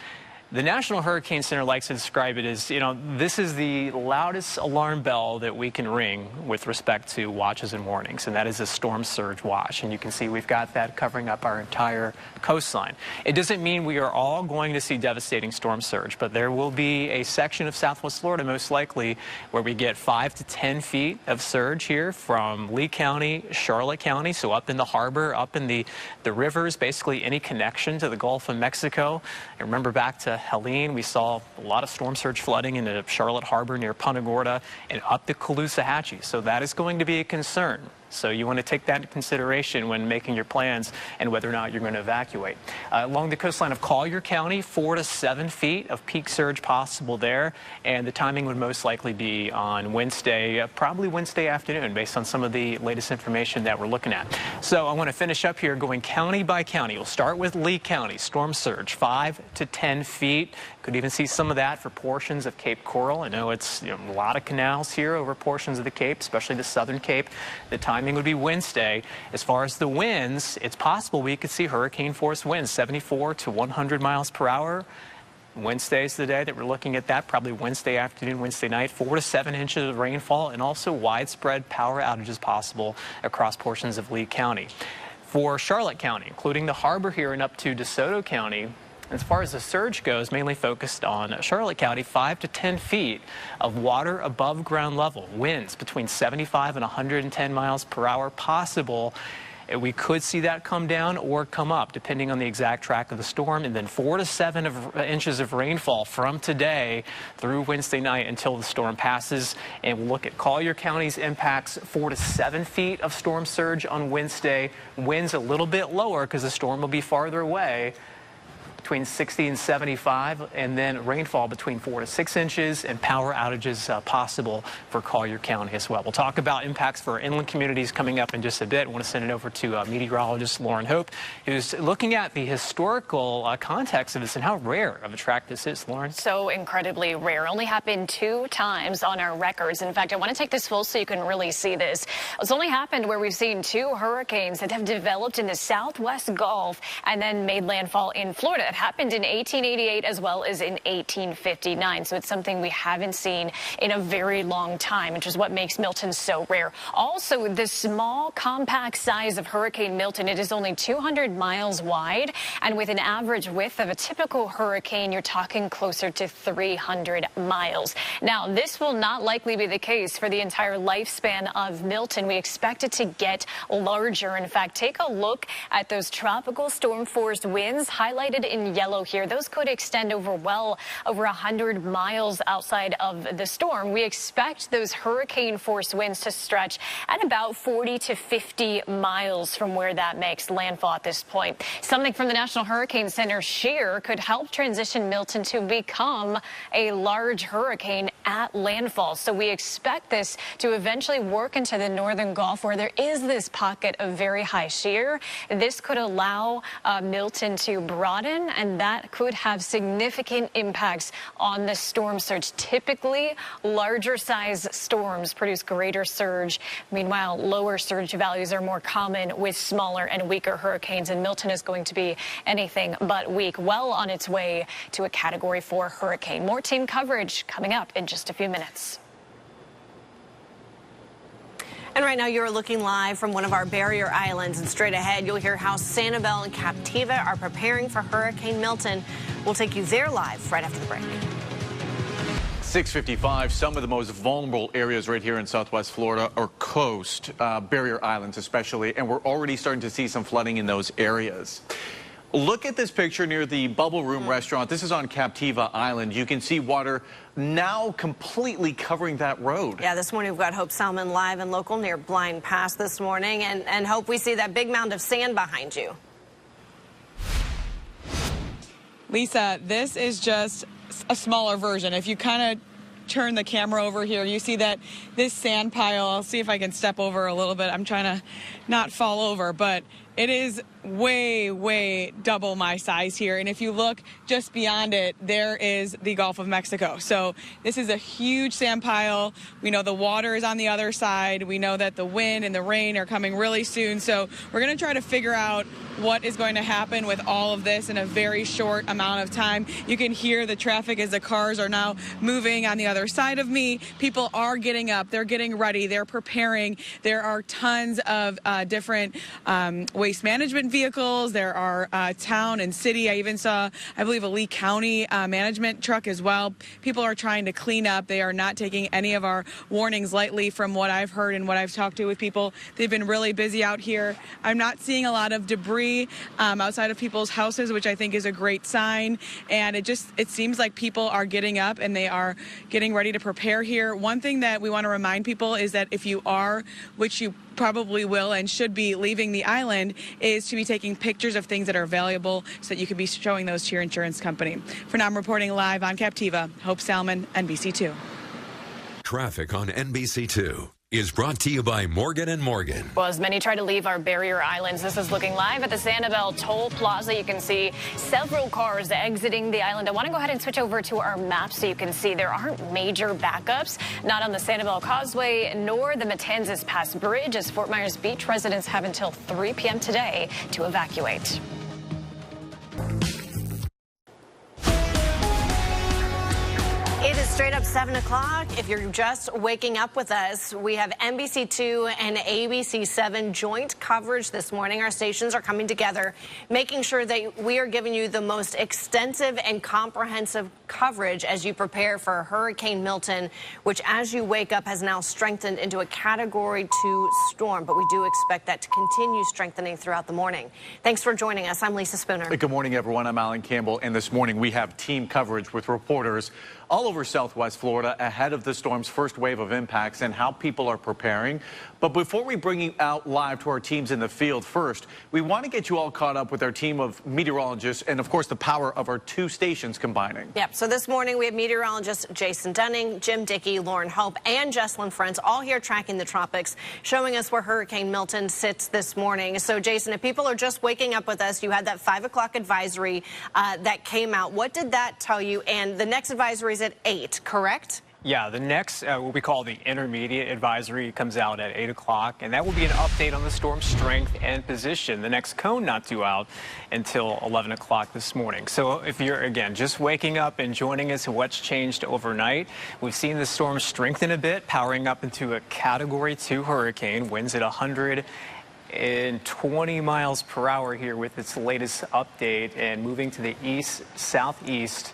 The National Hurricane Center likes to describe it as, this is the loudest alarm bell that we can ring with respect to watches and warnings, and that is a storm surge watch. And you can see we've got that covering up our entire coastline. It doesn't mean we are all going to see devastating storm surge, but there will be a section of Southwest Florida, most likely, where we get 5 to 10 feet of surge here from Lee County, Charlotte County, so up in the harbor, up in the rivers, basically any connection to the Gulf of Mexico. And remember back to Helene, we saw a lot of storm surge flooding into Charlotte Harbor near Punta Gorda and up the Caloosahatchee. So that is going to be a concern. So you want to take that into consideration when making your plans and whether or not you're going to evacuate. Along the coastline of Collier County, 4 to 7 feet of peak surge possible there. And the timing would most likely be on Wednesday, probably Wednesday afternoon, based on some of the latest information that we're looking at. So I want to finish up here going county by county. We'll start with Lee County. Storm surge, 5 to 10 feet. Could even see some of that for portions of Cape Coral. I know it's a lot of canals here over portions of the Cape, especially the southern Cape. The timing would be Wednesday. As far as the winds, it's possible we could see hurricane force winds, 74 to 100 miles per hour. Wednesday's the day that we're looking at that, probably Wednesday afternoon, Wednesday night, 4 to 7 inches of rainfall, and also widespread power outages possible across portions of Lee County. For Charlotte County, including the harbor here and up to DeSoto County, as far as the surge goes, mainly focused on Charlotte County, 5 to 10 feet of water above ground level. Winds between 75 and 110 miles per hour possible. We could see that come down or come up, depending on the exact track of the storm. And then 4 to 7 inches of rainfall from today through Wednesday night until the storm passes. And we'll look at Collier County's impacts, 4 to 7 feet of storm surge on Wednesday. Winds a little bit lower because the storm will be farther away, between 60 and 75, and then rainfall between 4 to 6 inches and power outages possible for Collier County as well. We'll talk about impacts for our inland communities coming up in just a bit. I want to send it over to meteorologist Lauren Hope, who's looking at the historical context of this and how rare of a track this is. Lauren? So incredibly rare. Only happened 2 times on our records. In fact, I want to take this full so you can really see this. It's only happened where we've seen 2 hurricanes that have developed in the southwest Gulf and then made landfall in Florida. It happened in 1888 as well as in 1859. So it's something we haven't seen in a very long time, which is what makes Milton so rare. Also, the small, compact size of Hurricane Milton, it is only 200 miles wide, and with an average width of a typical hurricane, you're talking closer to 300 miles. Now, this will not likely be the case for the entire lifespan of Milton. We expect it to get larger. In fact, take a look at those tropical storm force winds highlighted in yellow here. Those could extend over well over 100 miles outside of the storm. We expect those hurricane force winds to stretch at about 40 to 50 miles from where that makes landfall at this point. Something from the National Hurricane Center, shear could help transition Milton to become a large hurricane at landfall. So we expect this to eventually work into the northern Gulf where there is this pocket of very high shear. This could allow Milton to broaden, and that could have significant impacts on the storm surge. Typically, larger size storms produce greater surge. Meanwhile, lower surge values are more common with smaller and weaker hurricanes, and Milton is going to be anything but weak, well on its way to a Category 4 hurricane. More team coverage coming up in just a few minutes. And right now you're looking live from one of our barrier islands, and straight ahead you'll hear how Sanibel and Captiva are preparing for Hurricane Milton. We'll take you there live right after the break. 6:55, some of the most vulnerable areas right here in Southwest Florida are coast, barrier islands especially, and we're already starting to see some flooding in those areas. Look at this picture near the Bubble Room restaurant. This is on Captiva Island. You can see water now completely covering that road. Yeah, this morning we've got Hope Salmon live and local near Blind Pass this morning. And Hope, we see that big mound of sand behind you. Lisa, this is just a smaller version. If you kind of turn the camera over here, you see that this sand pile, I'll see if I can step over a little bit. I'm trying to not fall over, but it is way double my size here. And if you look just beyond it, there is the Gulf of Mexico. So this is a huge sand pile. We know the water is on the other side. We know that the wind and the rain are coming really soon. So we're going to try to figure out what is going to happen with all of this in a very short amount of time. You can hear the traffic as the cars are now moving on the other side of me. People are getting up. They're getting ready. They're preparing. There are tons of different waste management vehicles. There are town and city. I even saw, I believe, a Lee County management truck as well. People are trying to clean up. They are not taking any of our warnings lightly from what I've heard and what I've talked to with people. They've been really busy out here. I'm not seeing a lot of debris outside of people's houses, which I think is a great sign. And it seems like people are getting up and they are getting ready to prepare here. One thing that we want to remind people is that if you are, which you probably will and should be, leaving the island, is to be taking pictures of things that are valuable so that you can be showing those to your insurance company. For now, I'm reporting live on Captiva. Hope Salmon, NBC2. Traffic on NBC2 is brought to you by Morgan & Morgan. Well, as many try to leave our barrier islands, this is looking live at the Sanibel Toll Plaza. You can see several cars exiting the island. I want to go ahead and switch over to our map so you can see there aren't major backups, not on the Sanibel Causeway nor the Matanzas Pass Bridge, as Fort Myers Beach residents have until 3 p.m. today to evacuate. It is straight up 7 o'clock. If you're just waking up with us, we have NBC2 and ABC7 joint coverage this morning. Our stations are coming together, making sure that we are giving you the most extensive and comprehensive coverage as you prepare for Hurricane Milton, which, as you wake up, has now strengthened into a Category 2 storm. But we do expect that to continue strengthening throughout the morning. Thanks for joining us. I'm Lisa Spooner. Good morning, everyone. I'm Alan Campbell, and this morning we have team coverage with reporters all over Southwest Florida ahead of the storm's first wave of impacts and how people are preparing. But before we bring you out live to our teams in the field, first, we want to get you all caught up with our team of meteorologists and, of course, the power of our two stations combining. Yep. So this morning we have meteorologists Jason Dunning, Jim Dickey, Lauren Hope, and Jesselyn Frentz all here tracking the tropics, showing us where Hurricane Milton sits this morning. So, Jason, if people are just waking up with us, you had that 5 o'clock advisory that came out. What did that tell you? And the next advisory is at 8, correct? Yeah, the next, what we call the intermediate advisory, comes out at 8 o'clock, and that will be an update on the storm's strength and position. The next cone not due out until 11 o'clock this morning. So if you're, again, just waking up and joining us in what's changed overnight, we've seen the storm strengthen a bit, powering up into a Category 2 hurricane, winds at 120 miles per hour here with its latest update, and moving to the east-southeast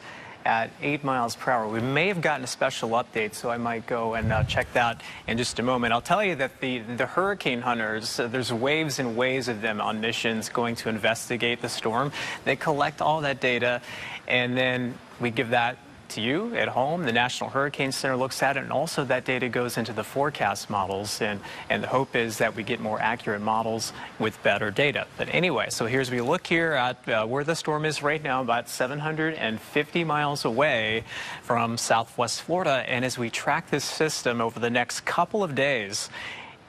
at 8 miles per hour. We may have gotten a special update, so I might go and check that in just a moment. I'll tell you that the hurricane hunters, there's waves and waves of them on missions going to investigate the storm. They collect all that data, and then we give that to you at home. The National Hurricane Center looks at it, and also that data goes into the forecast models, and the hope is that we get more accurate models with better data. But anyway, so here's we look here at where the storm is right now, about 750 miles away from Southwest Florida, and as we track this system over the next couple of days,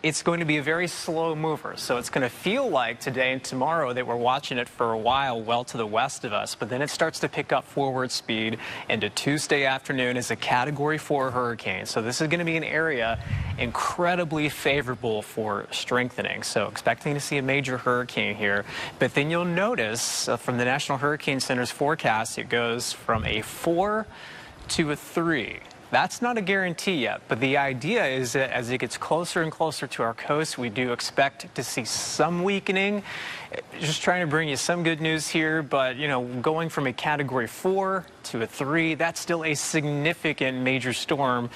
it's going to be a very slow mover. So it's going to feel like today and tomorrow that we're watching it for a while well to the west of us, but then it starts to pick up forward speed into Tuesday afternoon as a Category 4 hurricane. So this is going to be an area incredibly favorable for strengthening. So expecting to see a major hurricane here. But then you'll notice from the National Hurricane Center's forecast, it goes from a 4 to a 3. That's not a guarantee yet, but the idea is that as it gets closer and closer to our coast, we do expect to see some weakening. Just trying to bring you some good news here, but, you know, going from a Category 4 to a 3, that's still a significant major storm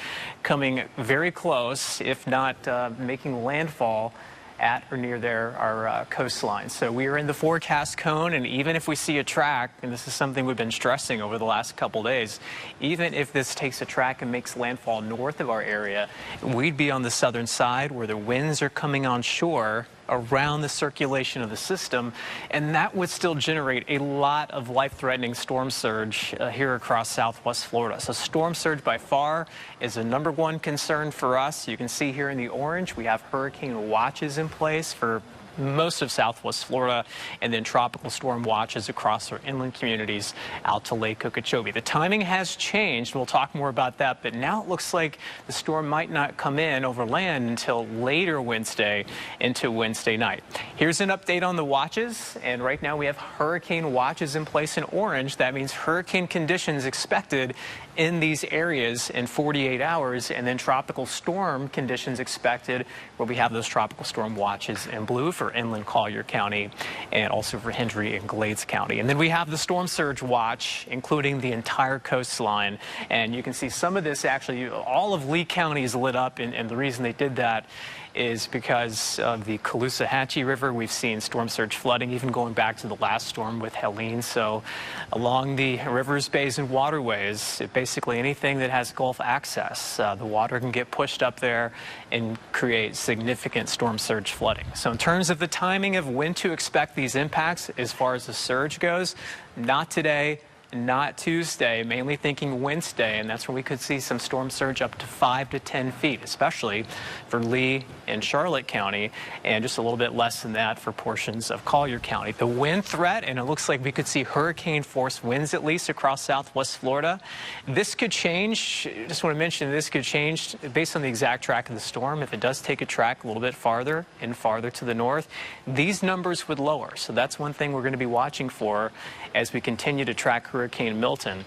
coming very close, if not making landfall at or near our coastline. So we are in the forecast cone, and even if we see a track, and this is something we've been stressing over the last couple days, even if this takes a track and makes landfall north of our area, we'd be on the southern side where the winds are coming on shore around the circulation of the system, and that would still generate a lot of life-threatening storm surge here across Southwest Florida. So storm surge by far is the #1 concern for us. You can see here in the orange, we have hurricane watches in place for most of southwest Florida, and then tropical storm watches across our inland communities out to Lake Okeechobee. The timing has changed. We'll talk more about that, but now it looks like the storm might not come in over land until later Wednesday into Wednesday night. Here's an update on the watches, and right now we have hurricane watches in place in orange. That means hurricane conditions expected in these areas in 48 hours, and then tropical storm conditions expected where we have those tropical storm watches in blue for inland Collier County and also for Hendry and Glades County. And then we have the storm surge watch, including the entire coastline. And you can see some of this actually, all of Lee County is lit up, and the reason they did that is because of the Caloosahatchee River. We've seen storm surge flooding, even going back to the last storm with Helene. So along the rivers, bays, and waterways, basically anything that has Gulf access, the water can get pushed up there and create significant storm surge flooding. So in terms of the timing of when to expect these impacts, as far as the surge goes, not today, not Tuesday, mainly thinking Wednesday, and that's where we could see some storm surge up to 5 to 10 feet, especially for Lee and Charlotte County, and just a little bit less than that for portions of Collier County. The wind threat, and it looks like we could see hurricane force winds at least across southwest Florida. This could change. I just want to mention this could change based on the exact track of the storm. If it does take a track a little bit farther and farther to the north, these numbers would lower. So that's one thing we're going to be watching for as we continue to track Hurricane Milton.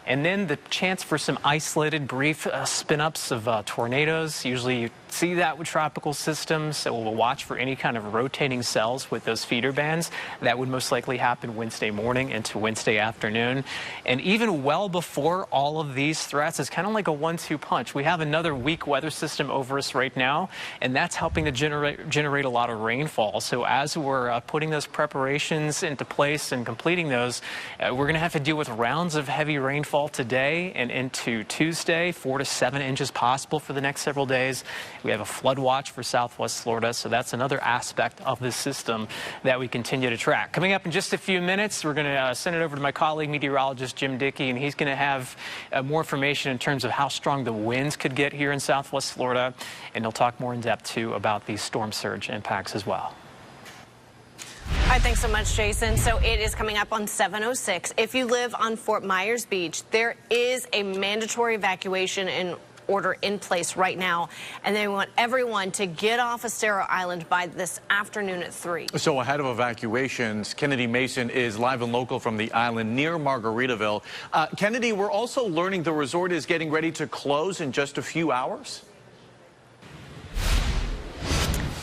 And then the chance for some isolated brief spin-ups of tornadoes. Usually you see that with tropical systems, so we'll watch for any kind of rotating cells with those feeder bands. That would most likely happen Wednesday morning into Wednesday afternoon. And even well before all of these threats, it's kind of like a 1-2 punch. We have another weak weather system over us right now, and that's helping to generate a lot of rainfall. So as we're putting those preparations into place and completing those, we're going to have to deal with rounds of heavy rainfall today and into Tuesday, 4 to 7 inches possible for the next several days. We have a flood watch for southwest Florida, so that's another aspect of this system that we continue to track. Coming up in just a few minutes, we're going to send it over to my colleague, meteorologist Jim Dickey, and he's going to have more information in terms of how strong the winds could get here in southwest Florida, and he'll talk more in depth, too, about these storm surge impacts as well. All right, thanks so much, Jason. So it is coming up on 7:06. If you live on Fort Myers Beach, there is a mandatory evacuation order in place right now, and they want everyone to get off Estero Island by this afternoon at 3. So ahead of evacuations, Kennedy Mason is live and local from the island near Margaritaville. Kennedy, we're also learning the resort is getting ready to close in just a few hours.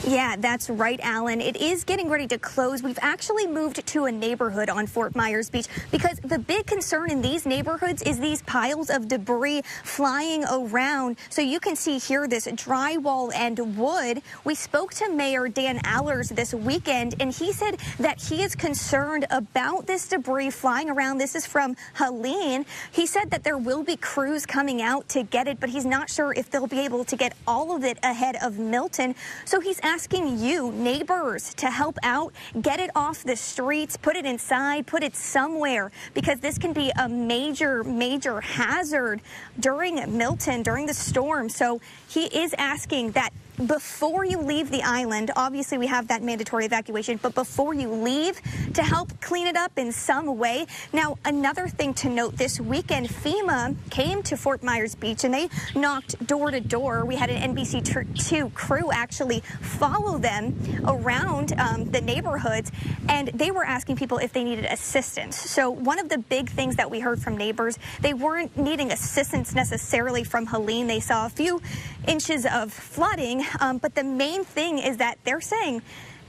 Yeah, that's right, Alan. It is getting ready to close. We've actually moved to a neighborhood on Fort Myers Beach because the big concern in these neighborhoods is these piles of debris flying around. So you can see here this drywall and wood. We spoke to Mayor Dan Allers this weekend, and he said that he is concerned about this debris flying around. This is from Helene. He said that there will be crews coming out to get it, but he's not sure if they'll be able to get all of it ahead of Milton. So he's asking you, neighbors, to help out, get it off the streets, put it inside, put it somewhere, because this can be a major, major hazard during Milton, during the storm. So he is asking that before you leave the island, obviously we have that mandatory evacuation, but before you leave, to help clean it up in some way. Now, another thing to note, this weekend, FEMA came to Fort Myers Beach and they knocked door to door. We had an NBC2 crew actually follow them around the neighborhoods, and they were asking people if they needed assistance. So one of the big things that we heard from neighbors, they weren't needing assistance necessarily from Helene. They saw a few inches of flooding, but the main thing is that they're saying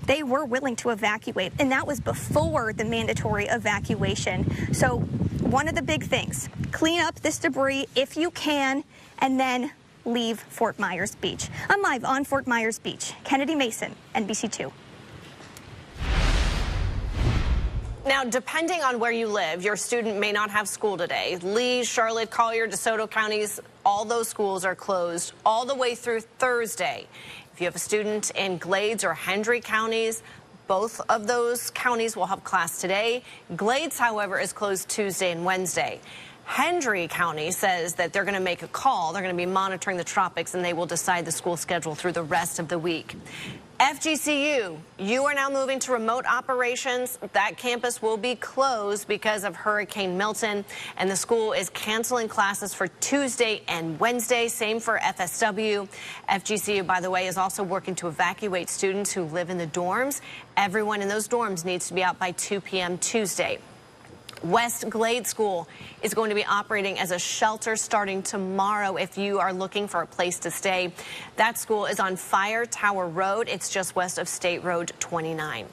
they were willing to evacuate, and that was before the mandatory evacuation. So one of the big things, clean up this debris if you can, and then leave Fort Myers Beach. I'm live on Fort Myers Beach. Kennedy Mason, NBC2. Now, depending on where you live, your student may not have school today. Lee, Charlotte, Collier, DeSoto counties, all those schools are closed all the way through Thursday. If you have a student in Glades or Hendry counties, both of those counties will have class today. Glades, however, is closed Tuesday and Wednesday. Hendry County says that they're going to make a call. They're going to be monitoring the tropics, and they will decide the school schedule through the rest of the week. FGCU, you are now moving to remote operations. That campus will be closed because of Hurricane Milton, and the school is canceling classes for Tuesday and Wednesday. Same for FSW. FGCU, by the way, is also working to evacuate students who live in the dorms. Everyone in those dorms needs to be out by 2 p.m. Tuesday. West Glade School is going to be operating as a shelter starting tomorrow if you are looking for a place to stay. That school is on Fire Tower Road. It's just west of State Road 29.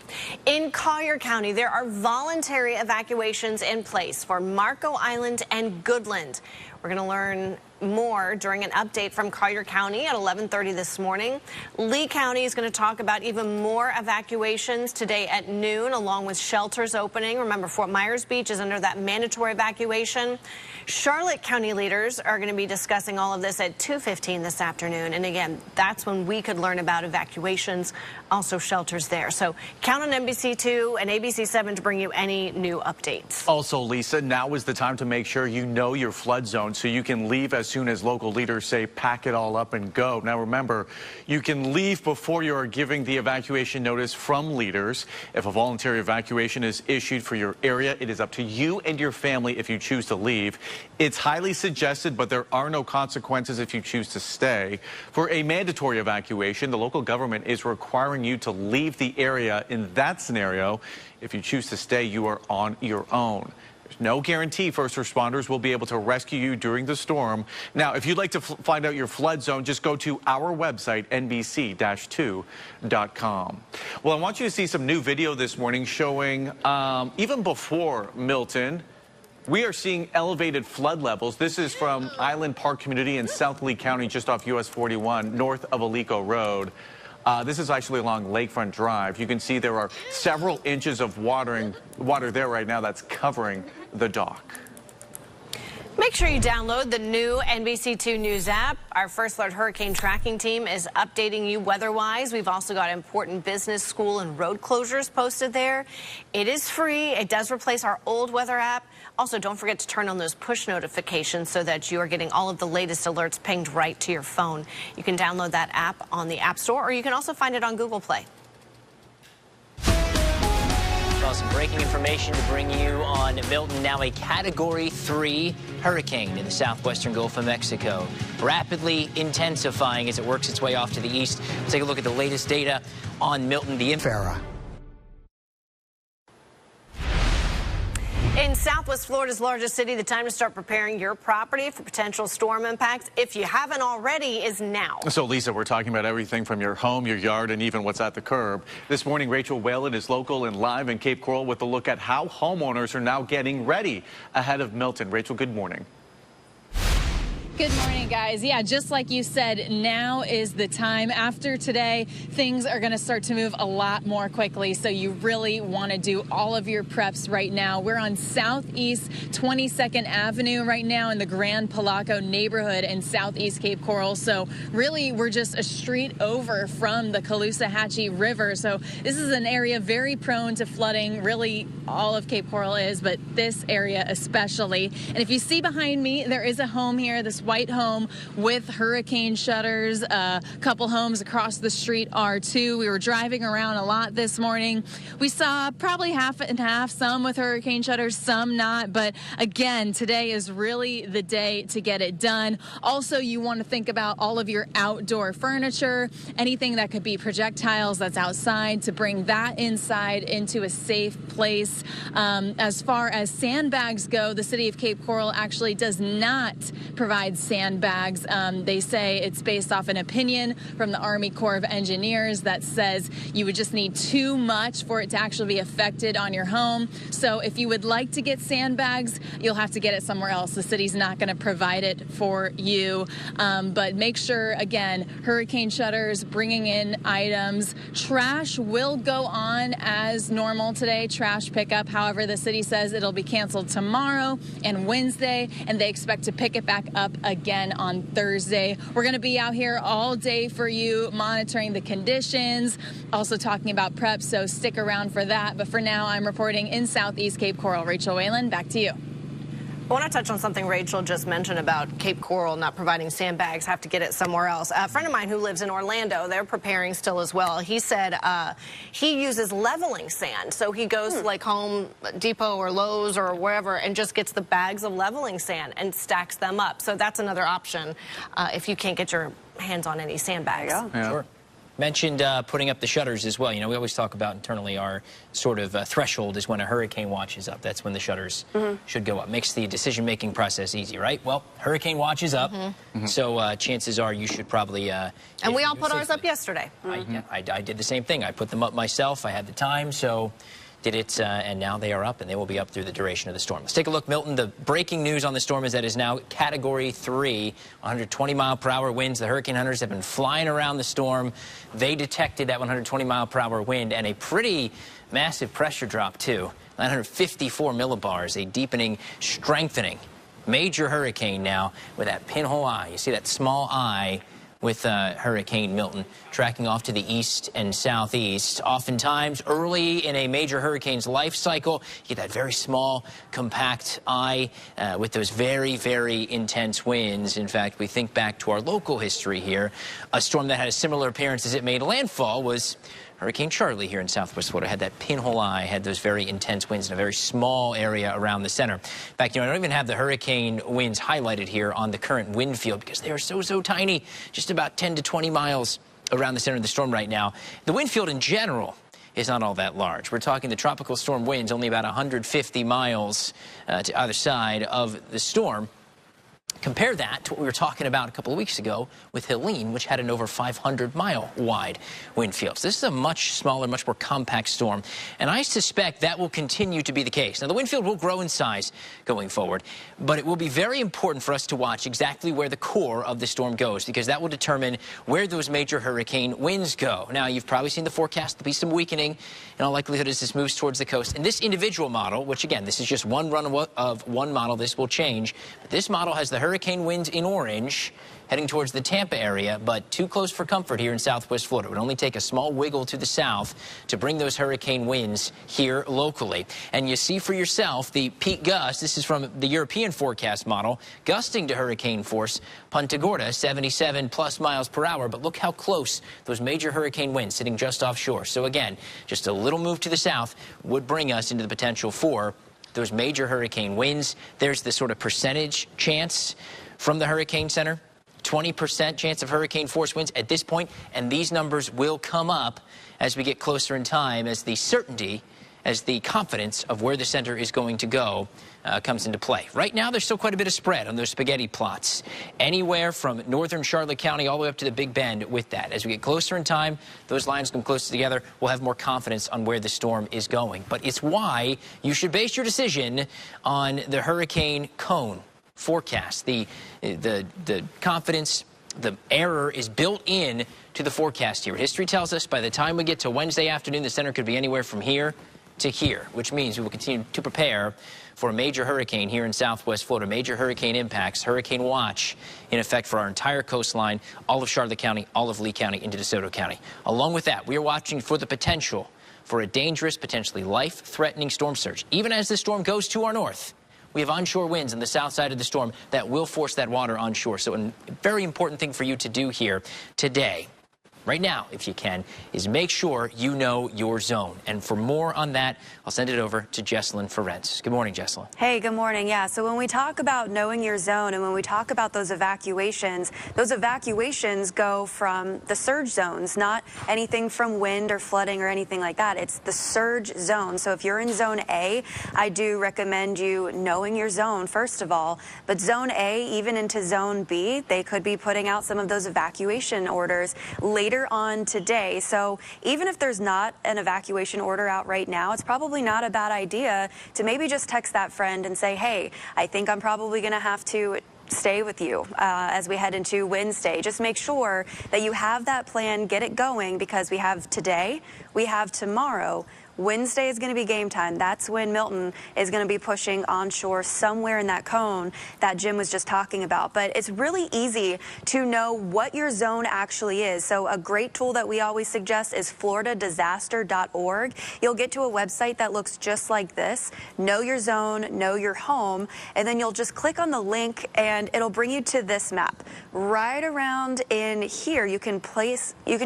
In Collier County, there are voluntary evacuations in place for Marco Island and Goodland. We're going to learn more during an update from Collier County at 11:30 this morning. Lee County is going to talk about even more evacuations today at noon, along with shelters opening. Remember, Fort Myers Beach is under that mandatory evacuation. Charlotte County leaders are going to be discussing all of this at 2:15 this afternoon. And again, that's when we could learn about evacuations, also shelters there. So count on NBC2 and ABC7 to bring you any new updates. Also, Lisa, now is the time to make sure you know your flood zone so you can leave as soon as local leaders say pack it all up and go. Now remember, you can leave before you are giving the evacuation notice from leaders. If a voluntary evacuation is issued for your area, it is up to you and your family if you choose to leave. It's highly suggested, but there are no consequences if you choose to stay. For a mandatory evacuation, the local government is requiring you to leave the area. In that scenario, if you choose to stay, you are on your own. There's no guarantee first responders will be able to rescue you during the storm. Now, if you'd like to find out your flood zone, just go to our website, nbc-2.com. Well, I want you to see some new video this morning showing even before Milton, we are seeing elevated flood levels. This is from Island Park Community in South Lee County, just off US 41, north of Alico Road. This is actually along Lakefront Drive. You can see there are several inches of water there right now that's covering the dock. Make sure you download the new NBC2 News app. Our First Alert Hurricane Tracking Team is updating you weather-wise. We've also got important business, school, and road closures posted there. It is free. It does replace our old weather app. Also, don't forget to turn on those push notifications so that you are getting all of the latest alerts pinged right to your phone. You can download that app on the App Store, or you can also find it on Google Play. Some breaking information to bring you on Milton, now a Category 3 hurricane in the southwestern Gulf of Mexico, rapidly intensifying as it works its way off to the east. Let's take a look at the latest data on Milton. In Southwest Florida's largest city, the time to start preparing your property for potential storm impacts, if you haven't already, is now. So, Lisa, we're talking about everything from your home, your yard, and even what's at the curb. This morning, Rachel Whalen is local and live in Cape Coral with a look at how homeowners are now getting ready ahead of Milton. Rachel, good morning. Good morning, guys. Yeah, just like you said, now is the time. After today, things are going to start to move a lot more quickly, so you really want to do all of your preps right now. We're on Southeast 22nd Avenue right now in the Grand Palaco neighborhood in Southeast Cape Coral, so really we're just a street over from the Caloosahatchee River, so this is an area very prone to flooding. Really, all of Cape Coral is, but this area especially. And if you see behind me, there is a home here, this white home with hurricane shutters. A couple homes across the street are too. We were driving around a lot this morning. We saw probably half and half, some with hurricane shutters, some not. But again, today is really the day to get it done. Also, you want to think about all of your outdoor furniture, anything that could be projectiles that's outside, to bring that inside into a safe place. As far as sandbags go, the city of Cape Coral actually does not provide sandbags. They say it's based off an opinion from the Army Corps of Engineers that says you would just need too much for it to actually be affected on your home. So if you would like to get sandbags, you'll have to get it somewhere else. The city's not going to provide it for you. But make sure, again, hurricane shutters, bringing in items. Trash will go on as normal today, trash pickup. However, the city says it'll be canceled tomorrow and Wednesday, and they expect to pick it back up again on Thursday. We're going to be out here all day for you, monitoring the conditions, also talking about prep, so stick around for that. But for now, I'm reporting in Southeast Cape Coral. Rachel Whalen, back to you. I want to touch on something Rachel just mentioned about Cape Coral not providing sandbags, have to get it somewhere else. A friend of mine who lives in Orlando, they're preparing still as well. He said he uses leveling sand. So he goes to like Home Depot or Lowe's or wherever and just gets the bags of leveling sand and stacks them up. So that's another option if you can't get your hands on any sandbags. Yeah. Sure. Mentioned putting up the shutters as well. You know, we always talk about internally our sort of threshold is when a hurricane watch is up. That's when the shutters should go up. Makes the decision-making process easy, right? Well, hurricane watch is up, so chances are you should probably... and we all put ours up yesterday. I did the same thing. I put them up myself. I had the time, so... did it, and now they are up, and they will be up through the duration of the storm. Let's take a look, Milton. The breaking news on the storm is that it is now Category 3, 120-mile-per-hour winds. The hurricane hunters have been flying around the storm. They detected that 120-mile-per-hour wind and a pretty massive pressure drop, too. 954 millibars, a deepening, strengthening, major hurricane now with that pinhole eye. You see that small eye with Hurricane Milton tracking off to the east and southeast. Oftentimes, early in a major hurricane's life cycle, you get that very small, compact eye with those very, very intense winds. In fact, we think back to our local history here. A storm that had a similar appearance as it made landfall was Hurricane Charlie here in southwest Florida. Had that pinhole eye, had those very intense winds in a very small area around the center. In fact, you know, I don't even have the hurricane winds highlighted here on the current wind field because they are so tiny, just about 10 to 20 miles around the center of the storm right now. The wind field in general is not all that large. We're talking the tropical storm winds only about 150 miles to either side of the storm. Compare that to what we were talking about a couple of weeks ago with Helene, which had an over 500-mile wide wind field. So this is a much smaller, much more compact storm, and I suspect that will continue to be the case. Now, the wind field will grow in size going forward, but it will be very important for us to watch exactly where the core of the storm goes, because that will determine where those major hurricane winds go. Now, you've probably seen the forecast. There'll be some weakening in all likelihood as this moves towards the coast. And this individual model, which, again, this is just one run of one model. This will change. But this model has the hurricane winds in orange heading towards the Tampa area, but too close for comfort here in southwest Florida. It would only take a small wiggle to the south to bring those hurricane winds here locally. And you see for yourself the peak gust. This is from the European forecast model, gusting to hurricane force, Punta Gorda, 77+ miles per hour. But look how close those major hurricane winds sitting just offshore. So again, just a little move to the south would bring us into the potential for those major hurricane winds. There's the sort of percentage chance from the Hurricane Center. 20% chance of hurricane force winds at this point, and these numbers will come up as we get closer in time, as the certainty, as the confidence of where the center is going to go comes into play. Right now, there's still quite a bit of spread on those spaghetti plots, anywhere from northern Charlotte County all the way up to the Big Bend with that. As we get closer in time, those lines come closer together, we'll have more confidence on where the storm is going. But it's why you should base your decision on the hurricane cone forecast. The confidence, the error is built in to the forecast here. History tells us by the time we get to Wednesday afternoon, the center could be anywhere from here to here, which means we will continue to prepare for a major hurricane here in southwest Florida. Major hurricane impacts, hurricane watch in effect for our entire coastline, all of Charlotte County, all of Lee County, into DeSoto County. Along with that, we are watching for the potential for a dangerous, potentially life-threatening storm surge. Even as the storm goes to our north, we have onshore winds on the south side of the storm that will force that water onshore. So a very important thing for you to do here today, right now, if you can, is make sure you know your zone. And for more on that, I'll send it over to Jesselyn Ferencz. Good morning, Jesselyn. Hey, good morning. Yeah, so when we talk about knowing your zone and when we talk about those evacuations go from the surge zones, not anything from wind or flooding or anything like that. It's the surge zone. So if you're in zone A, I do recommend you knowing your zone, first of all. But zone A, even into zone B, they could be putting out some of those evacuation orders later on today. So even if there's not an evacuation order out right now, it's probably not a bad idea to maybe just text that friend and say, hey, I think I'm probably going to have to stay with you as we head into Wednesday. Just make sure that you have that plan, get it going, because we have today, we have tomorrow, Wednesday is going to be game time. That's when Milton is going to be pushing onshore somewhere in that cone that Jim was just talking about. But it's really easy to know what your zone actually is. So a great tool that we always suggest is floridadisaster.org. You'll get to a website that looks just like this. Know your zone, know your home, and then you'll just click on the link and it'll bring you to this map. Right around in here, you can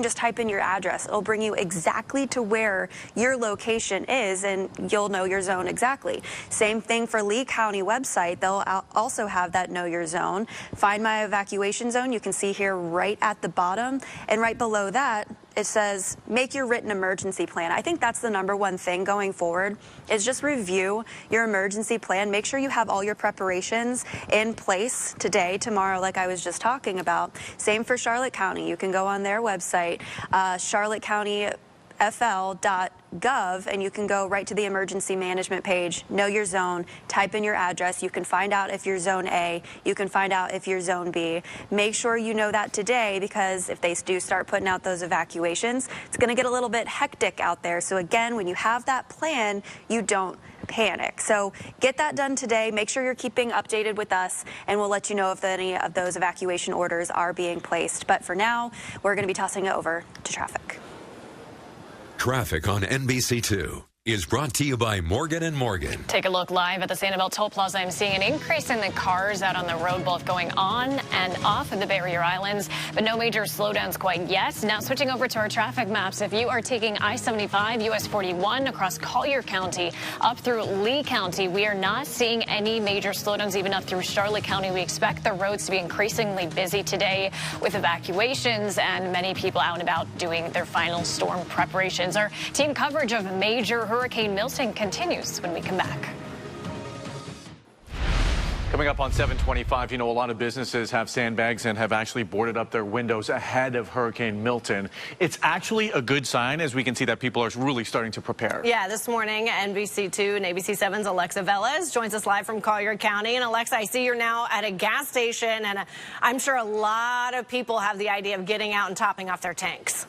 just type in your address. It'll bring you exactly to where your location is, and you'll know your zone exactly. Same thing for Lee County website. They'll also have that know your zone. Find my evacuation zone. You can see here right at the bottom, and right below that, it says make your written emergency plan. I think that's the #1 thing going forward is just review your emergency plan. Make sure you have all your preparations in place today, tomorrow, like I was just talking about. Same for Charlotte County. You can go on their website, charlottecountyfl.gov, and you can go right to the emergency management page, know your zone, type in your address. You can find out if you're zone A. You can find out if you're zone B. Make sure you know that today, because if they do start putting out those evacuations, it's going to get a little bit hectic out there. So again, when you have that plan, you don't panic. So get that done today. Make sure you're keeping updated with us, and we'll let you know if any of those evacuation orders are being placed. But for now, we're going to be tossing it over to traffic. Traffic on NBC2 is brought to you by Morgan & Morgan. Take a look live at the Sanibel Toll Plaza. I'm seeing an increase in the cars out on the road, both going on and off of the Barrier Islands, but no major slowdowns quite yet. Now switching over to our traffic maps. If you are taking I-75, US 41 across Collier County up through Lee County, we are not seeing any major slowdowns even up through Charlotte County. We expect the roads to be increasingly busy today with evacuations and many people out and about doing their final storm preparations. Our team coverage of major Hurricane Milton continues when we come back. Coming up on 725, you know, a lot of businesses have sandbags and have actually boarded up their windows ahead of Hurricane Milton. It's actually a good sign, as we can see that people are really starting to prepare. Yeah, this morning, NBC2 and ABC7's Alexa Velez joins us live from Collier County. And Alexa, I see you're now at a gas station, and I'm sure a lot of people have the idea of getting out and topping off their tanks.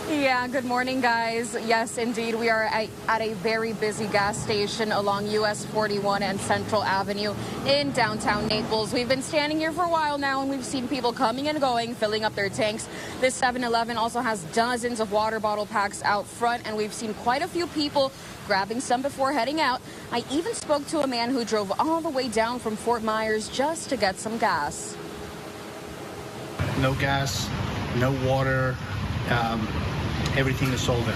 Yeah, good morning, guys. Yes, indeed, we are at a very busy gas station along US 41 and Central Avenue in downtown Naples. We've been standing here for a while now, and we've seen people coming and going, filling up their tanks. This 7-Eleven also has dozens of water bottle packs out front, and we've seen quite a few people grabbing some before heading out. I even spoke to a man who drove all the way down from Fort Myers just to get some gas. No gas, no water. Everything is sold out.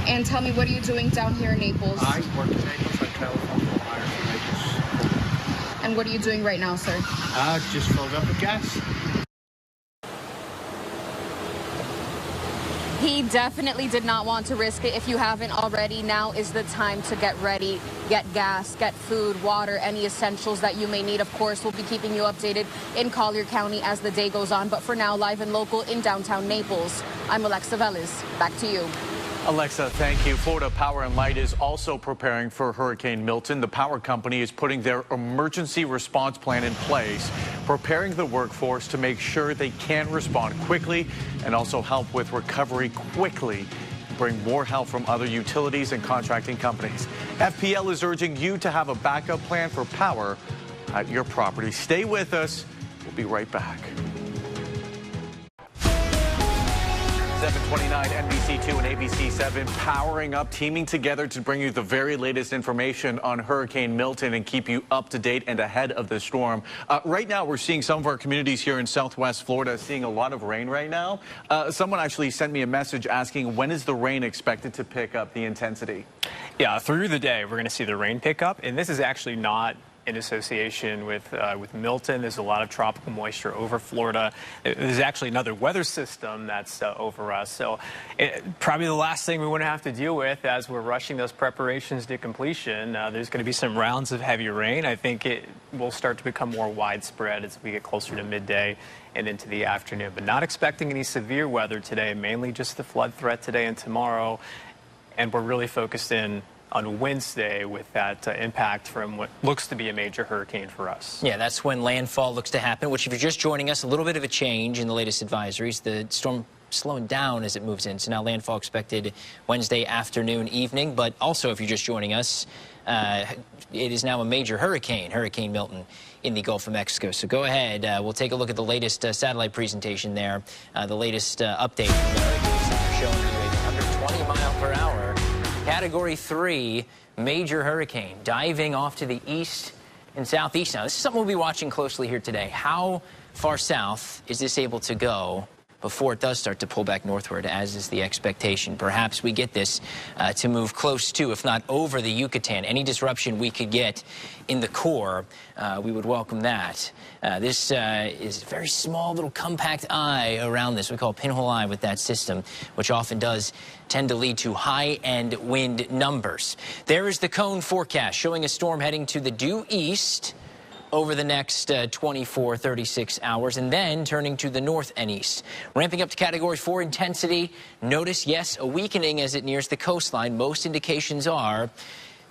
And tell me, what are you doing down here in Naples? I work in Naples. I travel from Fort Myers to Naples. And what are you doing right now, sir? I just filled up with gas. He definitely did not want to risk it. If you haven't already, now is the time to get ready, get gas, get food, water, any essentials that you may need. Of course, we'll be keeping you updated in Collier County as the day goes on. But for now, live and local in downtown Naples, I'm Alexa Velez. Back to you. Alexa, thank you. Florida Power and Light is also preparing for Hurricane Milton. The power company is putting their emergency response plan in place, preparing the workforce to make sure they can respond quickly and also help with recovery quickly, bring more help from other utilities and contracting companies. FPL is urging you to have a backup plan for power at your property. Stay with us. We'll be right back. 729 NBC2 and ABC7 powering up, teaming together to bring you the very latest information on Hurricane Milton and keep you up to date and ahead of the storm. Right now, we're seeing some of our communities here in Southwest Florida seeing a lot of rain right now. Someone actually sent me a message asking, when is the rain expected to pick up the intensity? Yeah, through the day, we're going to see the rain pick up, and this is actually not in association with Milton. There's a lot of tropical moisture over Florida. There's actually another weather system that's over us. So probably the last thing we want to have to deal with as we're rushing those preparations to completion. There's going to be some rounds of heavy rain. I think it will start to become more widespread as we get closer to midday and into the afternoon. But not expecting any severe weather today, mainly just the flood threat today and tomorrow. And we're really focused in on Wednesday with that impact from what looks to be a major hurricane for us. Yeah, that's when landfall looks to happen, which if you're just joining us, a little bit of a change in the latest advisories. The storm slowing down as it moves in. So now landfall expected Wednesday afternoon, evening. But also, if you're just joining us, it is now a major hurricane, Hurricane Milton, in the Gulf of Mexico. So go ahead. We'll take a look at the latest satellite presentation there, the latest update from the Hurricane Center showing you a 120-mile-per-hour Category 3 major hurricane diving off to the east and southeast. Now, this is something we'll be watching closely here today. How far south is this able to go before it does start to pull back northward, as is the expectation? Perhaps we get this to move close to, if not over, the Yucatan. Any disruption we could get in the core, we would welcome that. This is a very small little compact eye around this. We call pinhole eye with that system, which often does tend to lead to high-end wind numbers. There is the cone forecast showing a storm heading to the due east over the next 24, 36 hours, and then turning to the north and east. Ramping up to Category 4 intensity. Notice, yes, a weakening as it nears the coastline. Most indications are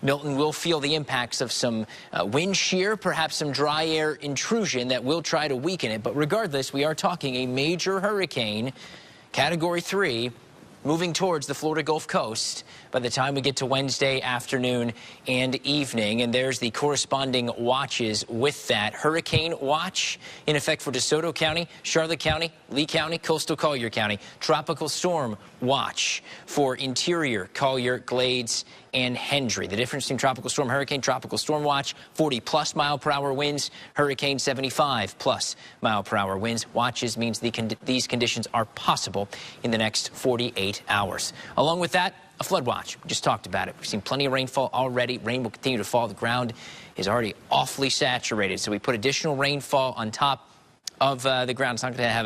Milton will feel the impacts of some wind shear, perhaps some dry air intrusion that will try to weaken it. But regardless, we are talking a major hurricane, Category 3, moving towards the Florida Gulf Coast by the time we get to Wednesday afternoon and evening. And there's the corresponding watches with that. Hurricane watch in effect for DeSoto County, Charlotte County, Lee County, Coastal Collier County. Tropical storm watch for interior Collier, Glades, and Hendry. The difference between tropical storm, hurricane, tropical storm watch, 40+ mile-per-hour winds, hurricane 75+ mile-per-hour winds. Watches means these conditions are possible in the next 48 hours. Along with that, a flood watch. We just talked about it. We've seen plenty of rainfall already. Rain will continue to fall. The ground is already awfully saturated. So we put additional rainfall on top of the ground. It's not going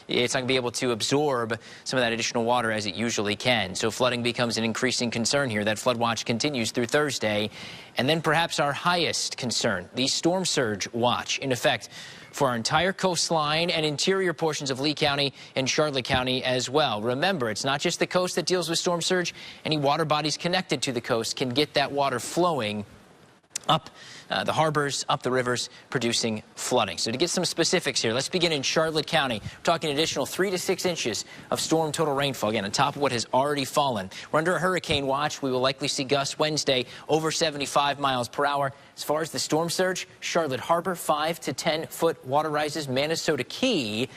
to be able to absorb some of that additional water as it usually can. So flooding becomes an increasing concern here. That flood watch continues through Thursday. And then perhaps our highest concern, the storm surge watch, in effect for our entire coastline and interior portions of Lee County and Charlotte County as well. Remember, it's not just the coast that deals with storm surge. Any water bodies connected to the coast can get that water flowing up the harbors, up the rivers, producing flooding. So to get some specifics here, let's begin in Charlotte County. We're talking an additional 3 to 6 inches of storm total rainfall, again, on top of what has already fallen. We're under a hurricane watch. We will likely see gusts Wednesday over 75 miles per hour. As far as the storm surge, Charlotte Harbor, 5 to 10-foot water rises, Manasota Key,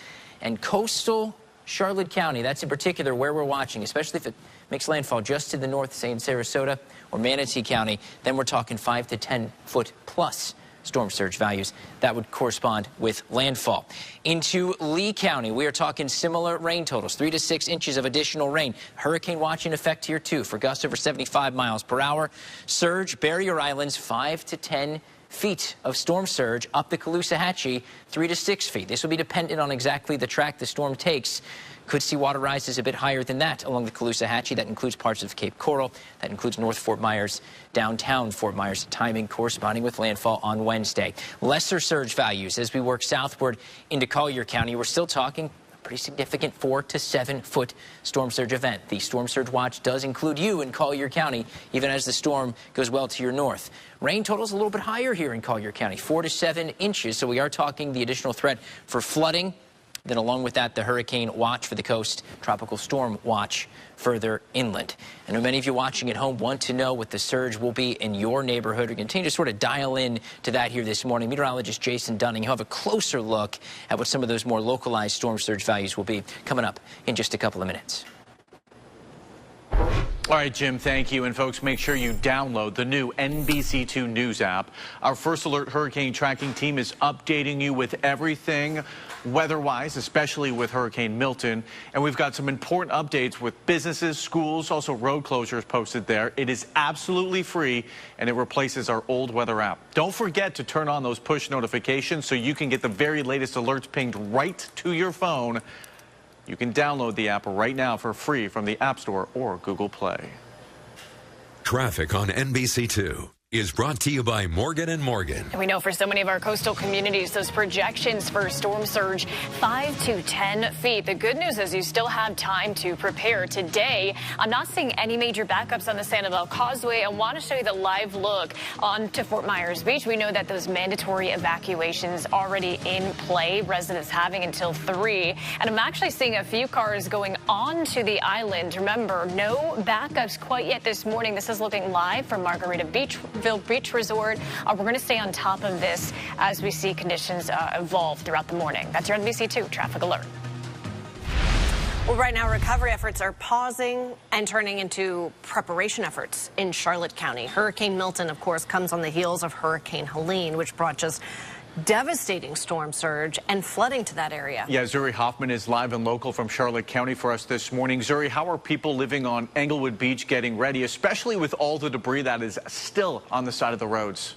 and coastal Charlotte County. That's in particular where we're watching, especially if it makes landfall just to the north, say in Sarasota or Manatee County. Then we're talking 5 to 10-foot plus storm surge values. That would correspond with landfall. Into Lee County, we are talking similar rain totals, 3 to 6 inches of additional rain. Hurricane watch in effect here too for gusts over 75 miles per hour. Surge, barrier islands, 5 to 10 feet of storm surge up the Caloosahatchee, 3 to 6 feet. This will be dependent on exactly the track the storm takes. Could see water rises a bit higher than that along the Caloosahatchee. That includes parts of Cape Coral. That includes North Fort Myers, downtown Fort Myers. Timing corresponding with landfall on Wednesday. Lesser surge values as we work southward into Collier County. We're still talking a pretty significant 4 to 7 foot storm surge event. The storm surge watch does include you in Collier County, even as the storm goes well to your north. Rain totals a little bit higher here in Collier County, 4 to 7 inches. So we are talking the additional threat for flooding. Then along with that, the hurricane watch for the coast, tropical storm watch further inland. I know many of you watching at home want to know what the surge will be in your neighborhood. We continue to sort of dial in to that here this morning. Meteorologist Jason Dunning, he'll have a closer look at what some of those more localized storm surge values will be coming up in just a couple of minutes. All right, Jim, thank you. And folks, make sure you download the new NBC2 News app. Our First Alert Hurricane Tracking Team is updating you with everything weather-wise, especially with Hurricane Milton. And we've got some important updates with businesses, schools, also road closures posted there. It is absolutely free, and it replaces our old weather app. Don't forget to turn on those push notifications so you can get the very latest alerts pinged right to your phone. You can download the app right now for free from the App Store or Google Play. Traffic on NBC2 is brought to you by Morgan & Morgan. And we know for so many of our coastal communities, those projections for storm surge 5 to 10 feet. The good news is you still have time to prepare. Today, I'm not seeing any major backups on the Sanibel Causeway. I want to show you the live look on to Fort Myers Beach. We know that those mandatory evacuations already in play, residents having until 3. And I'm actually seeing a few cars going onto the island. Remember, no backups quite yet this morning. This is looking live from Margarita Beach Resort. We're going to stay on top of this as we see conditions evolve throughout the morning. That's your NBC2 traffic alert. Well, right now, recovery efforts are pausing and turning into preparation efforts in Charlotte County. Hurricane Milton, of course, comes on the heels of Hurricane Helene, which brought just devastating storm surge and flooding to that area. Yeah, Zuri Hoffman is live and local from Charlotte County for us this morning. Zuri, how are people living on Englewood Beach getting ready, especially with all the debris that is still on the side of the roads?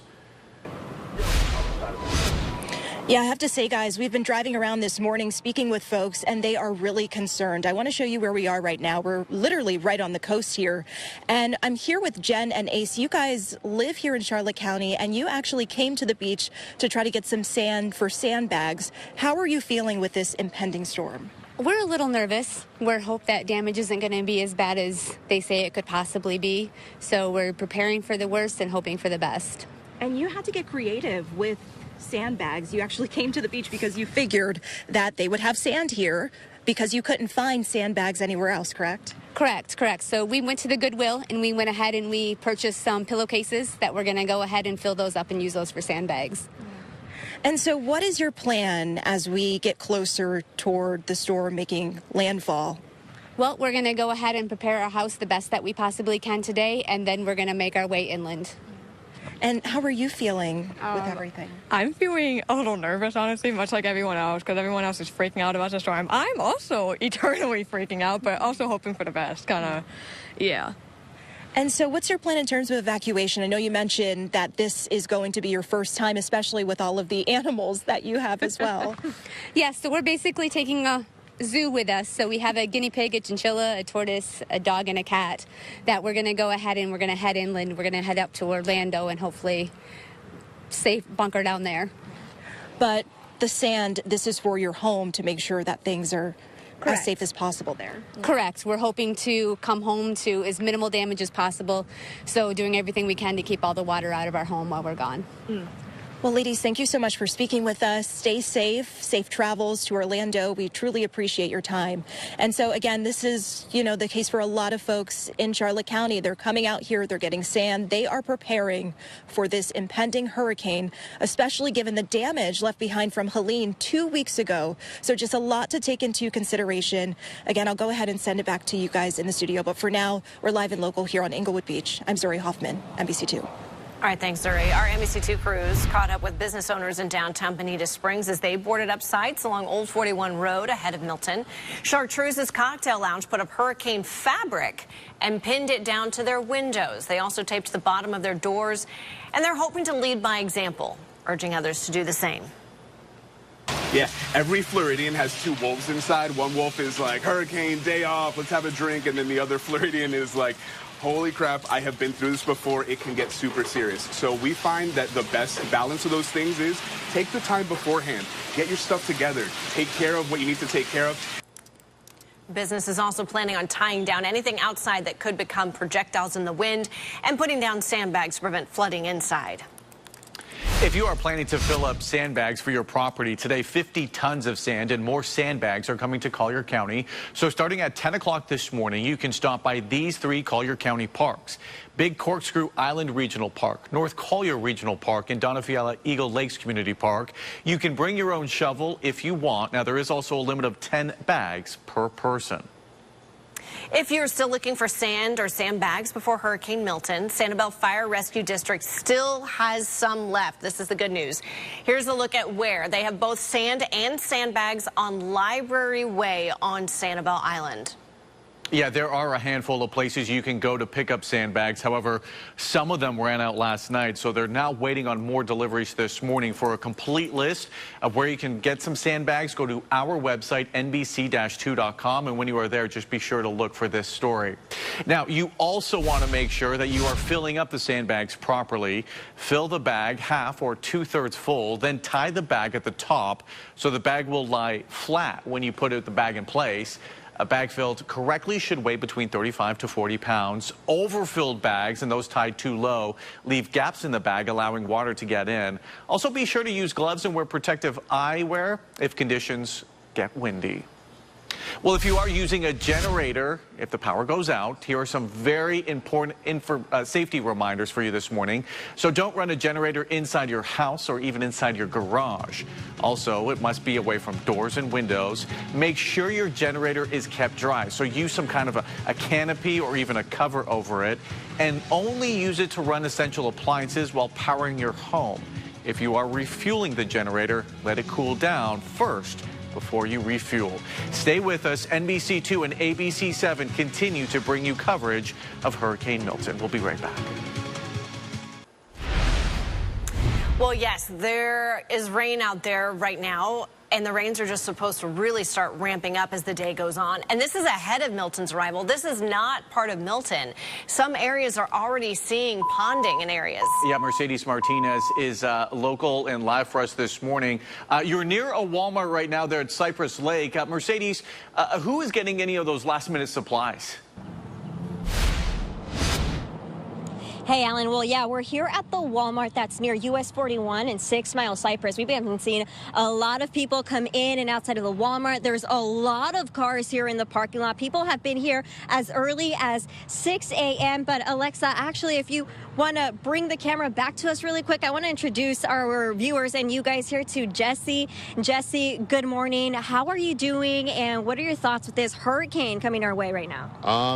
Yeah, I have to say, guys, we've been driving around this morning speaking with folks, and they are really concerned. I want to show you where we are right now. We're literally right on the coast here, and I'm here with Jen and Ace. You guys live here in Charlotte County, and you actually came to the beach to try to get some sand for sandbags. How are you feeling with this impending storm? We're a little nervous. We're hope that damage isn't going to be as bad as they say it could possibly be. So we're preparing for the worst and hoping for the best. And you had to get creative with sandbags. You actually came to the beach because you figured that they would have sand here because you couldn't find sandbags anywhere else, correct? Correct. So we went to the Goodwill and we went ahead and we purchased some pillowcases that we're going to go ahead and fill those up and use those for sandbags. And so what is your plan as we get closer toward the storm making landfall? Well, we're going to go ahead and prepare our house the best that we possibly can today, and then we're going to make our way inland. And how are you feeling with everything? I'm feeling a little nervous, honestly, much like everyone else, because everyone else is freaking out about the storm. I'm also eternally freaking out, but also hoping for the best, yeah. And so what's your plan in terms of evacuation? I know you mentioned that this is going to be your first time, especially with all of the animals that you have as well. Yeah, so we're basically taking a zoo with us. So we have a guinea pig, a chinchilla, a tortoise, a dog, and a cat that we're going to go ahead and we're going to head inland. We're going to head up to Orlando and hopefully safe bunker down there. But the sand, this is for your home to make sure that things are Correct. as safe as possible there. Correct. We're hoping to come home to as minimal damage as possible. So doing everything we can to keep all the water out of our home while we're gone. Well, ladies, thank you so much for speaking with us. Stay safe. Safe travels to Orlando. We truly appreciate your time. And so, again, this is, the case for a lot of folks in Charlotte County. They're coming out here. They're getting sand. They are preparing for this impending hurricane, especially given the damage left behind from Helene 2 weeks ago. So just a lot to take into consideration. Again, I'll go ahead and send it back to you guys in the studio. But for now, we're live and local here on Englewood Beach. I'm Zuri Hoffman, NBC2. All right, thanks, Zuri. Our NBC2 crews caught up with business owners in downtown Bonita Springs as they boarded up sites along Old 41 Road ahead of Milton. Chartreuse's Cocktail Lounge put up hurricane fabric and pinned it down to their windows. They also taped the bottom of their doors, and they're hoping to lead by example, urging others to do the same. Yeah, every Floridian has two wolves inside. One wolf is like, hurricane, day off, let's have a drink. And then the other Floridian is like, holy crap, I have been through this before. It can get super serious. So we find that the best balance of those things is take the time beforehand. Get your stuff together. Take care of what you need to take care of. Business is also planning on tying down anything outside that could become projectiles in the wind and putting down sandbags to prevent flooding inside. If you are planning to fill up sandbags for your property today, 50 tons of sand and more sandbags are coming to Collier County. So starting at 10 o'clock this morning, you can stop by these 3 Collier County parks: Big Corkscrew Island Regional Park, North Collier Regional Park, and Donaufiala Eagle Lakes Community Park. You can bring your own shovel if you want. Now, there is also a limit of 10 bags per person. If you're still looking for sand or sandbags before Hurricane Milton, Sanibel Fire Rescue District still has some left. This is the good news. Here's a look at where. They have both sand and sandbags on Library Way on Sanibel Island. Yeah, there are a handful of places you can go to pick up sandbags. However, some of them ran out last night, so they're now waiting on more deliveries this morning. For a complete list of where you can get some sandbags, go to our website, nbc-2.com, and when you are there, just be sure to look for this story. Now, you also want to make sure that you are filling up the sandbags properly. Fill the bag half or 2/3 full, then tie the bag at the top so the bag will lie flat when you put the bag in place. A bag filled correctly should weigh between 35 to 40 pounds. Overfilled bags and those tied too low leave gaps in the bag, allowing water to get in. Also, be sure to use gloves and wear protective eyewear if conditions get windy. Well, if you are using a generator, if the power goes out, here are some very important safety reminders for you this morning. So don't run a generator inside your house or even inside your garage. Also, it must be away from doors and windows. Make sure your generator is kept dry. So use some kind of a canopy or even a cover over it, and only use it to run essential appliances while powering your home. If you are refueling the generator, let it cool down first before you refuel. Stay with us. NBC2 and ABC7 continue to bring you coverage of Hurricane Milton. We'll be right back. Well, yes, there is rain out there right now, and the rains are just supposed to really start ramping up as the day goes on. And this is ahead of Milton's arrival. This is not part of Milton. Some areas are already seeing ponding in areas. Yeah, Mercedes Martinez is local and live for us this morning. You're near a Walmart right now there at Cypress Lake. Mercedes, who is getting any of those last-minute supplies? Hey, Alan. Well, yeah, we're here at the Walmart that's near US 41 and 6 Mile Cypress. We've been seeing a lot of people come in and outside of the Walmart. There's a lot of cars here in the parking lot. People have been here as early as 6 a.m. But Alexa, actually, if you want to bring the camera back to us really quick, I want to introduce our viewers and you guys here to Jesse. Jesse, good morning. How are you doing? And what are your thoughts with this hurricane coming our way right now?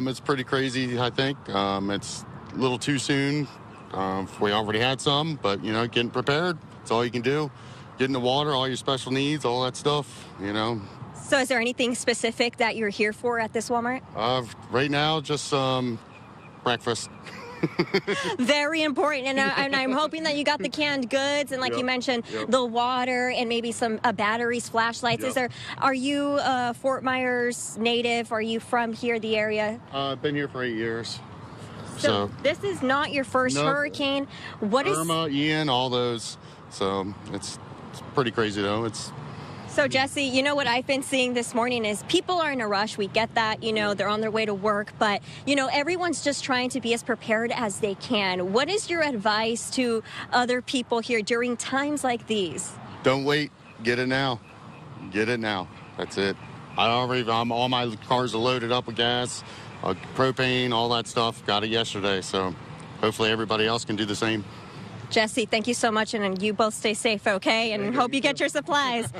It's pretty crazy, I think. It's a little too soon. We already had some, but, you know, getting prepared, that's all you can do. Get in the water, all your special needs, all that stuff, you know. So is there anything specific that you're here for at this Walmart? Right now, just breakfast. Very important, and I'm hoping that you got the canned goods and, like you mentioned, the water and maybe some batteries, flashlights. Are you Fort Myers native? Are you from here, the area? I've been here for 8 years. So this is not your first hurricane. What is Irma, Ian, all those. So it's pretty crazy though. So Jesse, you know what I've been seeing this morning is people are in a rush. We get that, you know, they're on their way to work, but you know, everyone's just trying to be as prepared as they can. What is your advice to other people here during times like these? Don't wait. Get it now. Get it now. That's it. All my cars are loaded up with gas. Propane, all that stuff, got it yesterday, so hopefully everybody else can do the same. Jesse, thank you so much, and you both stay safe, okay? And hope you get your supplies.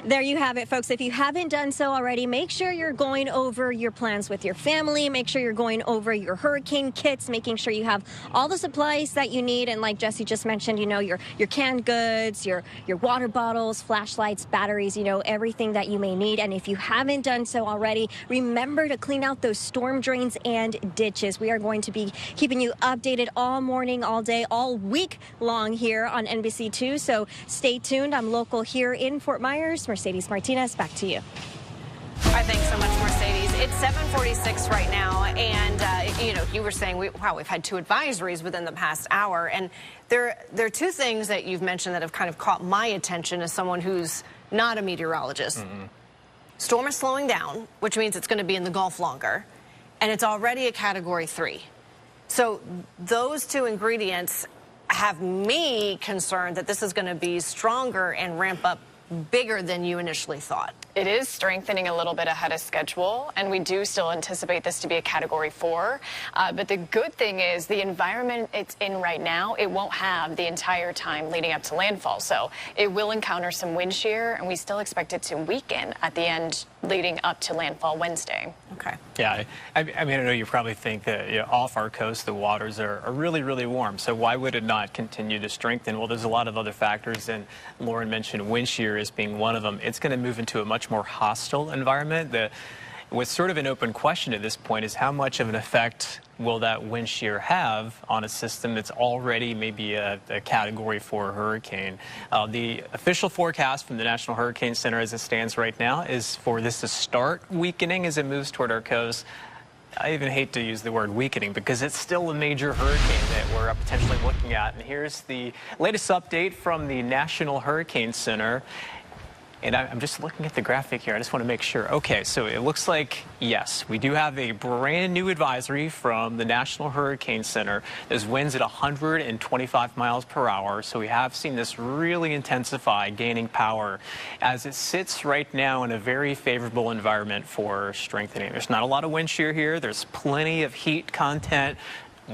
There you have it, folks. If you haven't done so already, make sure you're going over your plans with your family. Make sure you're going over your hurricane kits, making sure you have all the supplies that you need. And like Jesse just mentioned, you know, your canned goods, your water bottles, flashlights, batteries, you know, everything that you may need. And if you haven't done so already, remember to clean out those storm drains and ditches. We are going to be keeping you updated all morning, all day, all week long here on NBC2, so stay tuned. I'm local here in Fort Myers. Mercedes Martinez, back to you. All right, thanks so much, Mercedes. It's 7:46 right now, and you know, you were saying, we've had 2 advisories within the past hour, and there are 2 things that you've mentioned that have kind of caught my attention as someone who's not a meteorologist. Storm is slowing down, which means it's going to be in the Gulf longer, and it's already a Category 3. So those 2 ingredients have me concerned that this is going to be stronger and ramp up bigger than you initially thought. It is strengthening a little bit ahead of schedule, and we do still anticipate this to be a Category 4. But the good thing is the environment it's in right now, it won't have the entire time leading up to landfall. So it will encounter some wind shear, and we still expect it to weaken at the end leading up to landfall Wednesday. Okay. Yeah, I mean, I know you probably think that, you know, off our coast the waters are really, really warm. So why would it not continue to strengthen? Well, there's a lot of other factors, and Lauren mentioned wind shear as being one of them. It's going to move into a much more hostile environment. What's sort of an open question at this point is how much of an effect will that wind shear have on a system that's already maybe a Category 4 hurricane. The official forecast from the National Hurricane Center as it stands right now is for this to start weakening as it moves toward our coast. I even hate to use the word weakening because it's still a major hurricane that we're potentially looking at. And here's the latest update from the National Hurricane Center. And I'm just looking at the graphic here. I just want to make sure. Okay, so it looks like, yes, we do have a brand new advisory from the National Hurricane Center. There's winds at 125 miles per hour. So we have seen this really intensify, gaining power as it sits right now in a very favorable environment for strengthening. There's not a lot of wind shear here. There's plenty of heat content,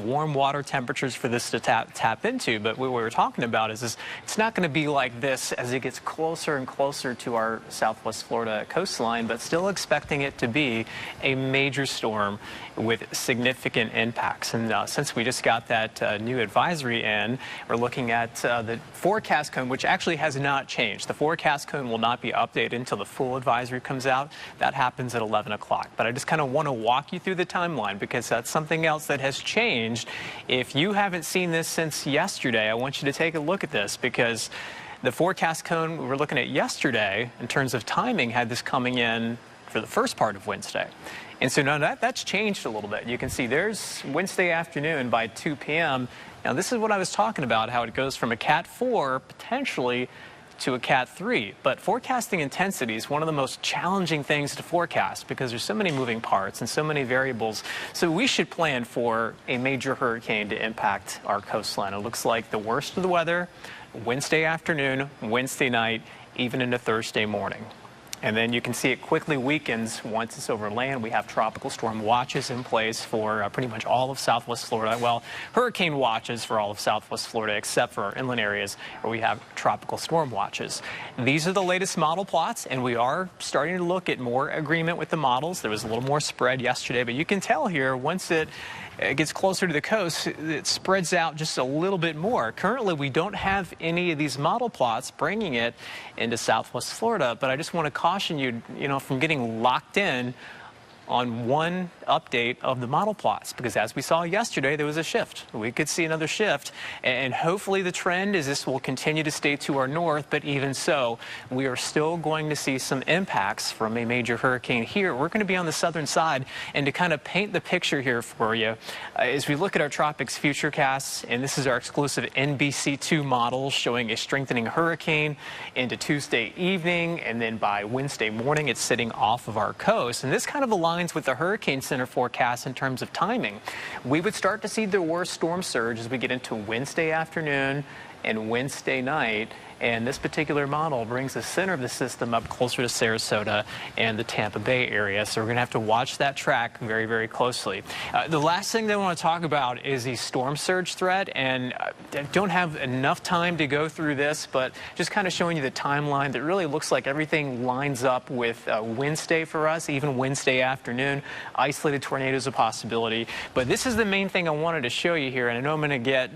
warm water temperatures for this to tap into. But what we're talking about is this, it's not going to be like this as it gets closer and closer to our Southwest Florida coastline, but still expecting it to be a major storm with significant impacts. And since we just got that new advisory in, we're looking at the forecast cone, which actually has not changed. The forecast cone will not be updated until the full advisory comes out. That happens at 11 o'clock. But I just kind of want to walk you through the timeline because that's something else that has changed. If you haven't seen this since yesterday, I want you to take a look at this because the forecast cone we were looking at yesterday in terms of timing had this coming in for the first part of Wednesday. And so now that's changed a little bit. You can see there's Wednesday afternoon by 2 p.m. Now this is what I was talking about, how it goes from a Cat 4 potentially to a Cat 3. But forecasting intensity is one of the most challenging things to forecast because there's so many moving parts and so many variables. So we should plan for a major hurricane to impact our coastline. It looks like the worst of the weather Wednesday afternoon, Wednesday night, even into Thursday morning. And then you can see it quickly weakens once it's over land. We have tropical storm watches in place for pretty much all of Southwest Florida. Well, hurricane watches for all of Southwest Florida, except for our inland areas where we have tropical storm watches. These are the latest model plots, and we are starting to look at more agreement with the models. There was a little more spread yesterday, but you can tell here once it gets closer to the coast, it spreads out just a little bit more. Currently, we don't have any of these model plots bringing it into Southwest Florida, but I just want to caution you, from getting locked in on one update of the model plots, because as we saw yesterday, there was a shift. We could see another shift, and hopefully the trend is this will continue to stay to our north, but even so, we are still going to see some impacts from a major hurricane here. We're going to be on the southern side, and to kind of paint the picture here for you, as we look at our tropics futurecasts, and this is our exclusive NBC2 model showing a strengthening hurricane into Tuesday evening, and then by Wednesday morning, it's sitting off of our coast, and this kind of aligns with the Hurricane Center forecast in terms of timing. We would start to see the worst storm surge as we get into Wednesday afternoon and Wednesday night. And this particular model brings the center of the system up closer to Sarasota and the Tampa Bay area. So we're going to have to watch that track very, very closely. The last thing that I want to talk about is the storm surge threat. And I don't have enough time to go through this, but just kind of showing you the timeline that really looks like everything lines up with Wednesday for us, even Wednesday afternoon. Isolated tornadoes a possibility. But this is the main thing I wanted to show you here. And I know I'm going to get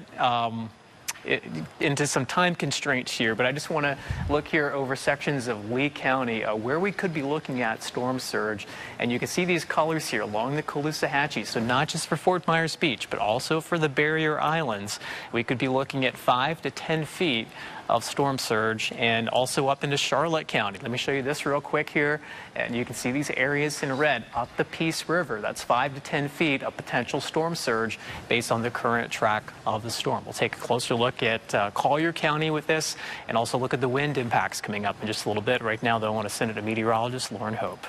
into some time constraints here, but I just want to look here over sections of Lee County where we could be looking at storm surge. And you can see these colors here along the Caloosahatchee. So not just for Fort Myers Beach, but also for the Barrier Islands. We could be looking at 5 to 10 feet of storm surge, and also up into Charlotte County. Let me show you this real quick here, and you can see these areas in red up the Peace River. That's 5 to 10 feet of potential storm surge based on the current track of the storm. We'll take a closer look at Collier County with this, and also look at the wind impacts coming up in just a little bit. Right now, though, I want to send it to meteorologist Lauren Hope.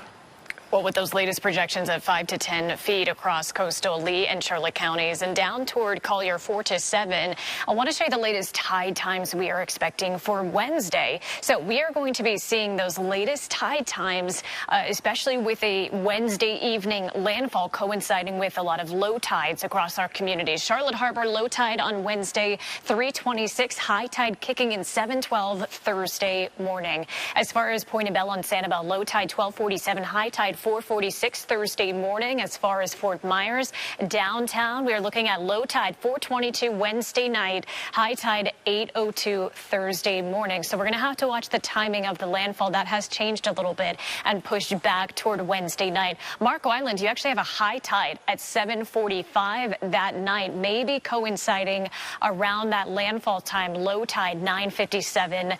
Well, with those latest projections at 5 to 10 feet across coastal Lee and Charlotte counties and down toward Collier 4 to 7, I want to show you the latest tide times we are expecting for Wednesday. So we are going to be seeing those latest tide times, especially with a Wednesday evening landfall coinciding with a lot of low tides across our communities. Charlotte Harbor low tide on Wednesday, 3:26, high tide kicking in 7:12 Thursday morning. As far as Point Bell on Sanibel, low tide 12:47, high tide 4:46 Thursday morning. As far as Fort Myers, downtown, we are looking at low tide 4:22 Wednesday night, high tide 8:02 Thursday morning. So we're going to have to watch the timing of the landfall. That has changed a little bit and pushed back toward Wednesday night. Marco Island, you actually have a high tide at 7:45 that night, maybe coinciding around that landfall time. Low tide 9:57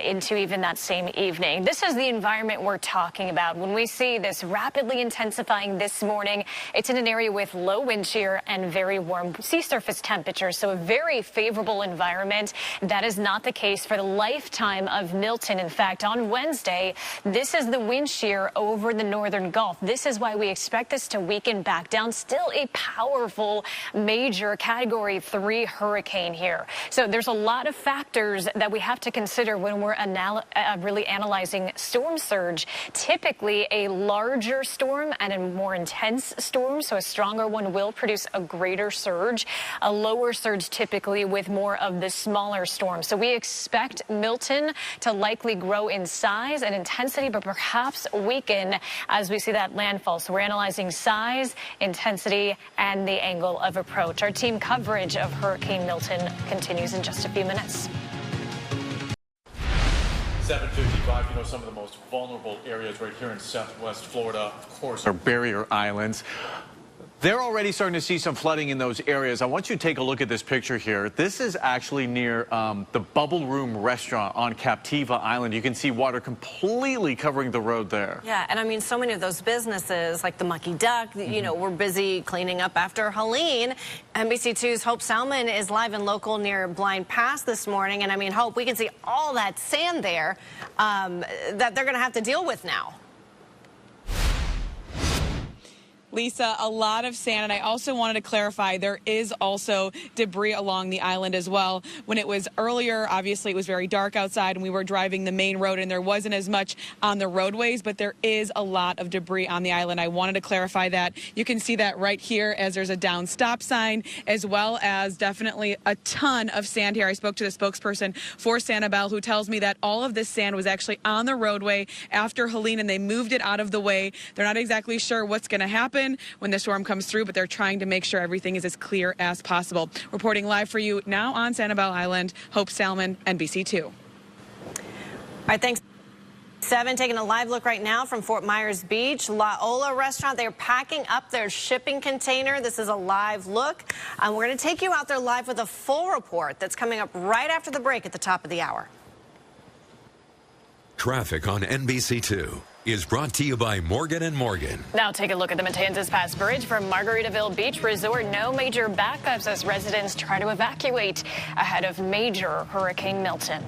into even that same evening. This is the environment we're talking about. When we see this rapidly intensifying this morning, it's in an area with low wind shear and very warm sea surface temperatures. So a very favorable environment. That is not the case for the lifetime of Milton. In fact, on Wednesday, this is the wind shear over the northern Gulf. This is why we expect this to weaken back down. Still a powerful major Category 3 hurricane here. So there's a lot of factors that we have to consider when we're really analyzing storm surge. Typically a larger storm and a more intense storm, so a stronger one will produce a greater surge. A lower surge typically with more of the smaller storms. So we expect Milton to likely grow in size and intensity, but perhaps weaken as we see that landfall. So we're analyzing size, intensity, and the angle of approach. Our team coverage of Hurricane Milton continues in just a few minutes. 7:55, you know, some of the most vulnerable areas right here in southwest Florida, of course, are barrier islands. They're already starting to see some flooding in those areas. I want you to take a look at this picture here. This is actually near the Bubble Room restaurant on Captiva Island. You can see water completely covering the road there. Yeah, and I mean, so many of those businesses, like the Mucky Duck, you know, were busy cleaning up after Helene. NBC2's Hope Salmon is live and local near Blind Pass this morning. And I mean, Hope, we can see all that sand there that they're going to have to deal with now. Lisa, a lot of sand, and I also wanted to clarify there is also debris along the island as well. When it was earlier, obviously it was very dark outside and we were driving the main road and there wasn't as much on the roadways, but there is a lot of debris on the island. I wanted to clarify that. You can see that right here as there's a down stop sign, as well as definitely a ton of sand here. I spoke to the spokesperson for Sanibel, who tells me that all of this sand was actually on the roadway after Helene and they moved it out of the way. They're not exactly sure what's going to happen when the storm comes through, but they're trying to make sure everything is as clear as possible. Reporting live for you now on Sanibel Island, Hope Salmon, NBC2. All right, thanks. 7, taking a live look right now from Fort Myers Beach. La Ola restaurant, they're packing up their shipping container. This is a live look. We're going to take you out there live with a full report that's coming up right after the break at the top of the hour. Traffic on NBC2 is brought to you by Morgan & Morgan. Now take a look at the Matanzas Pass Bridge from Margaritaville Beach Resort. No major backups as residents try to evacuate ahead of major Hurricane Milton.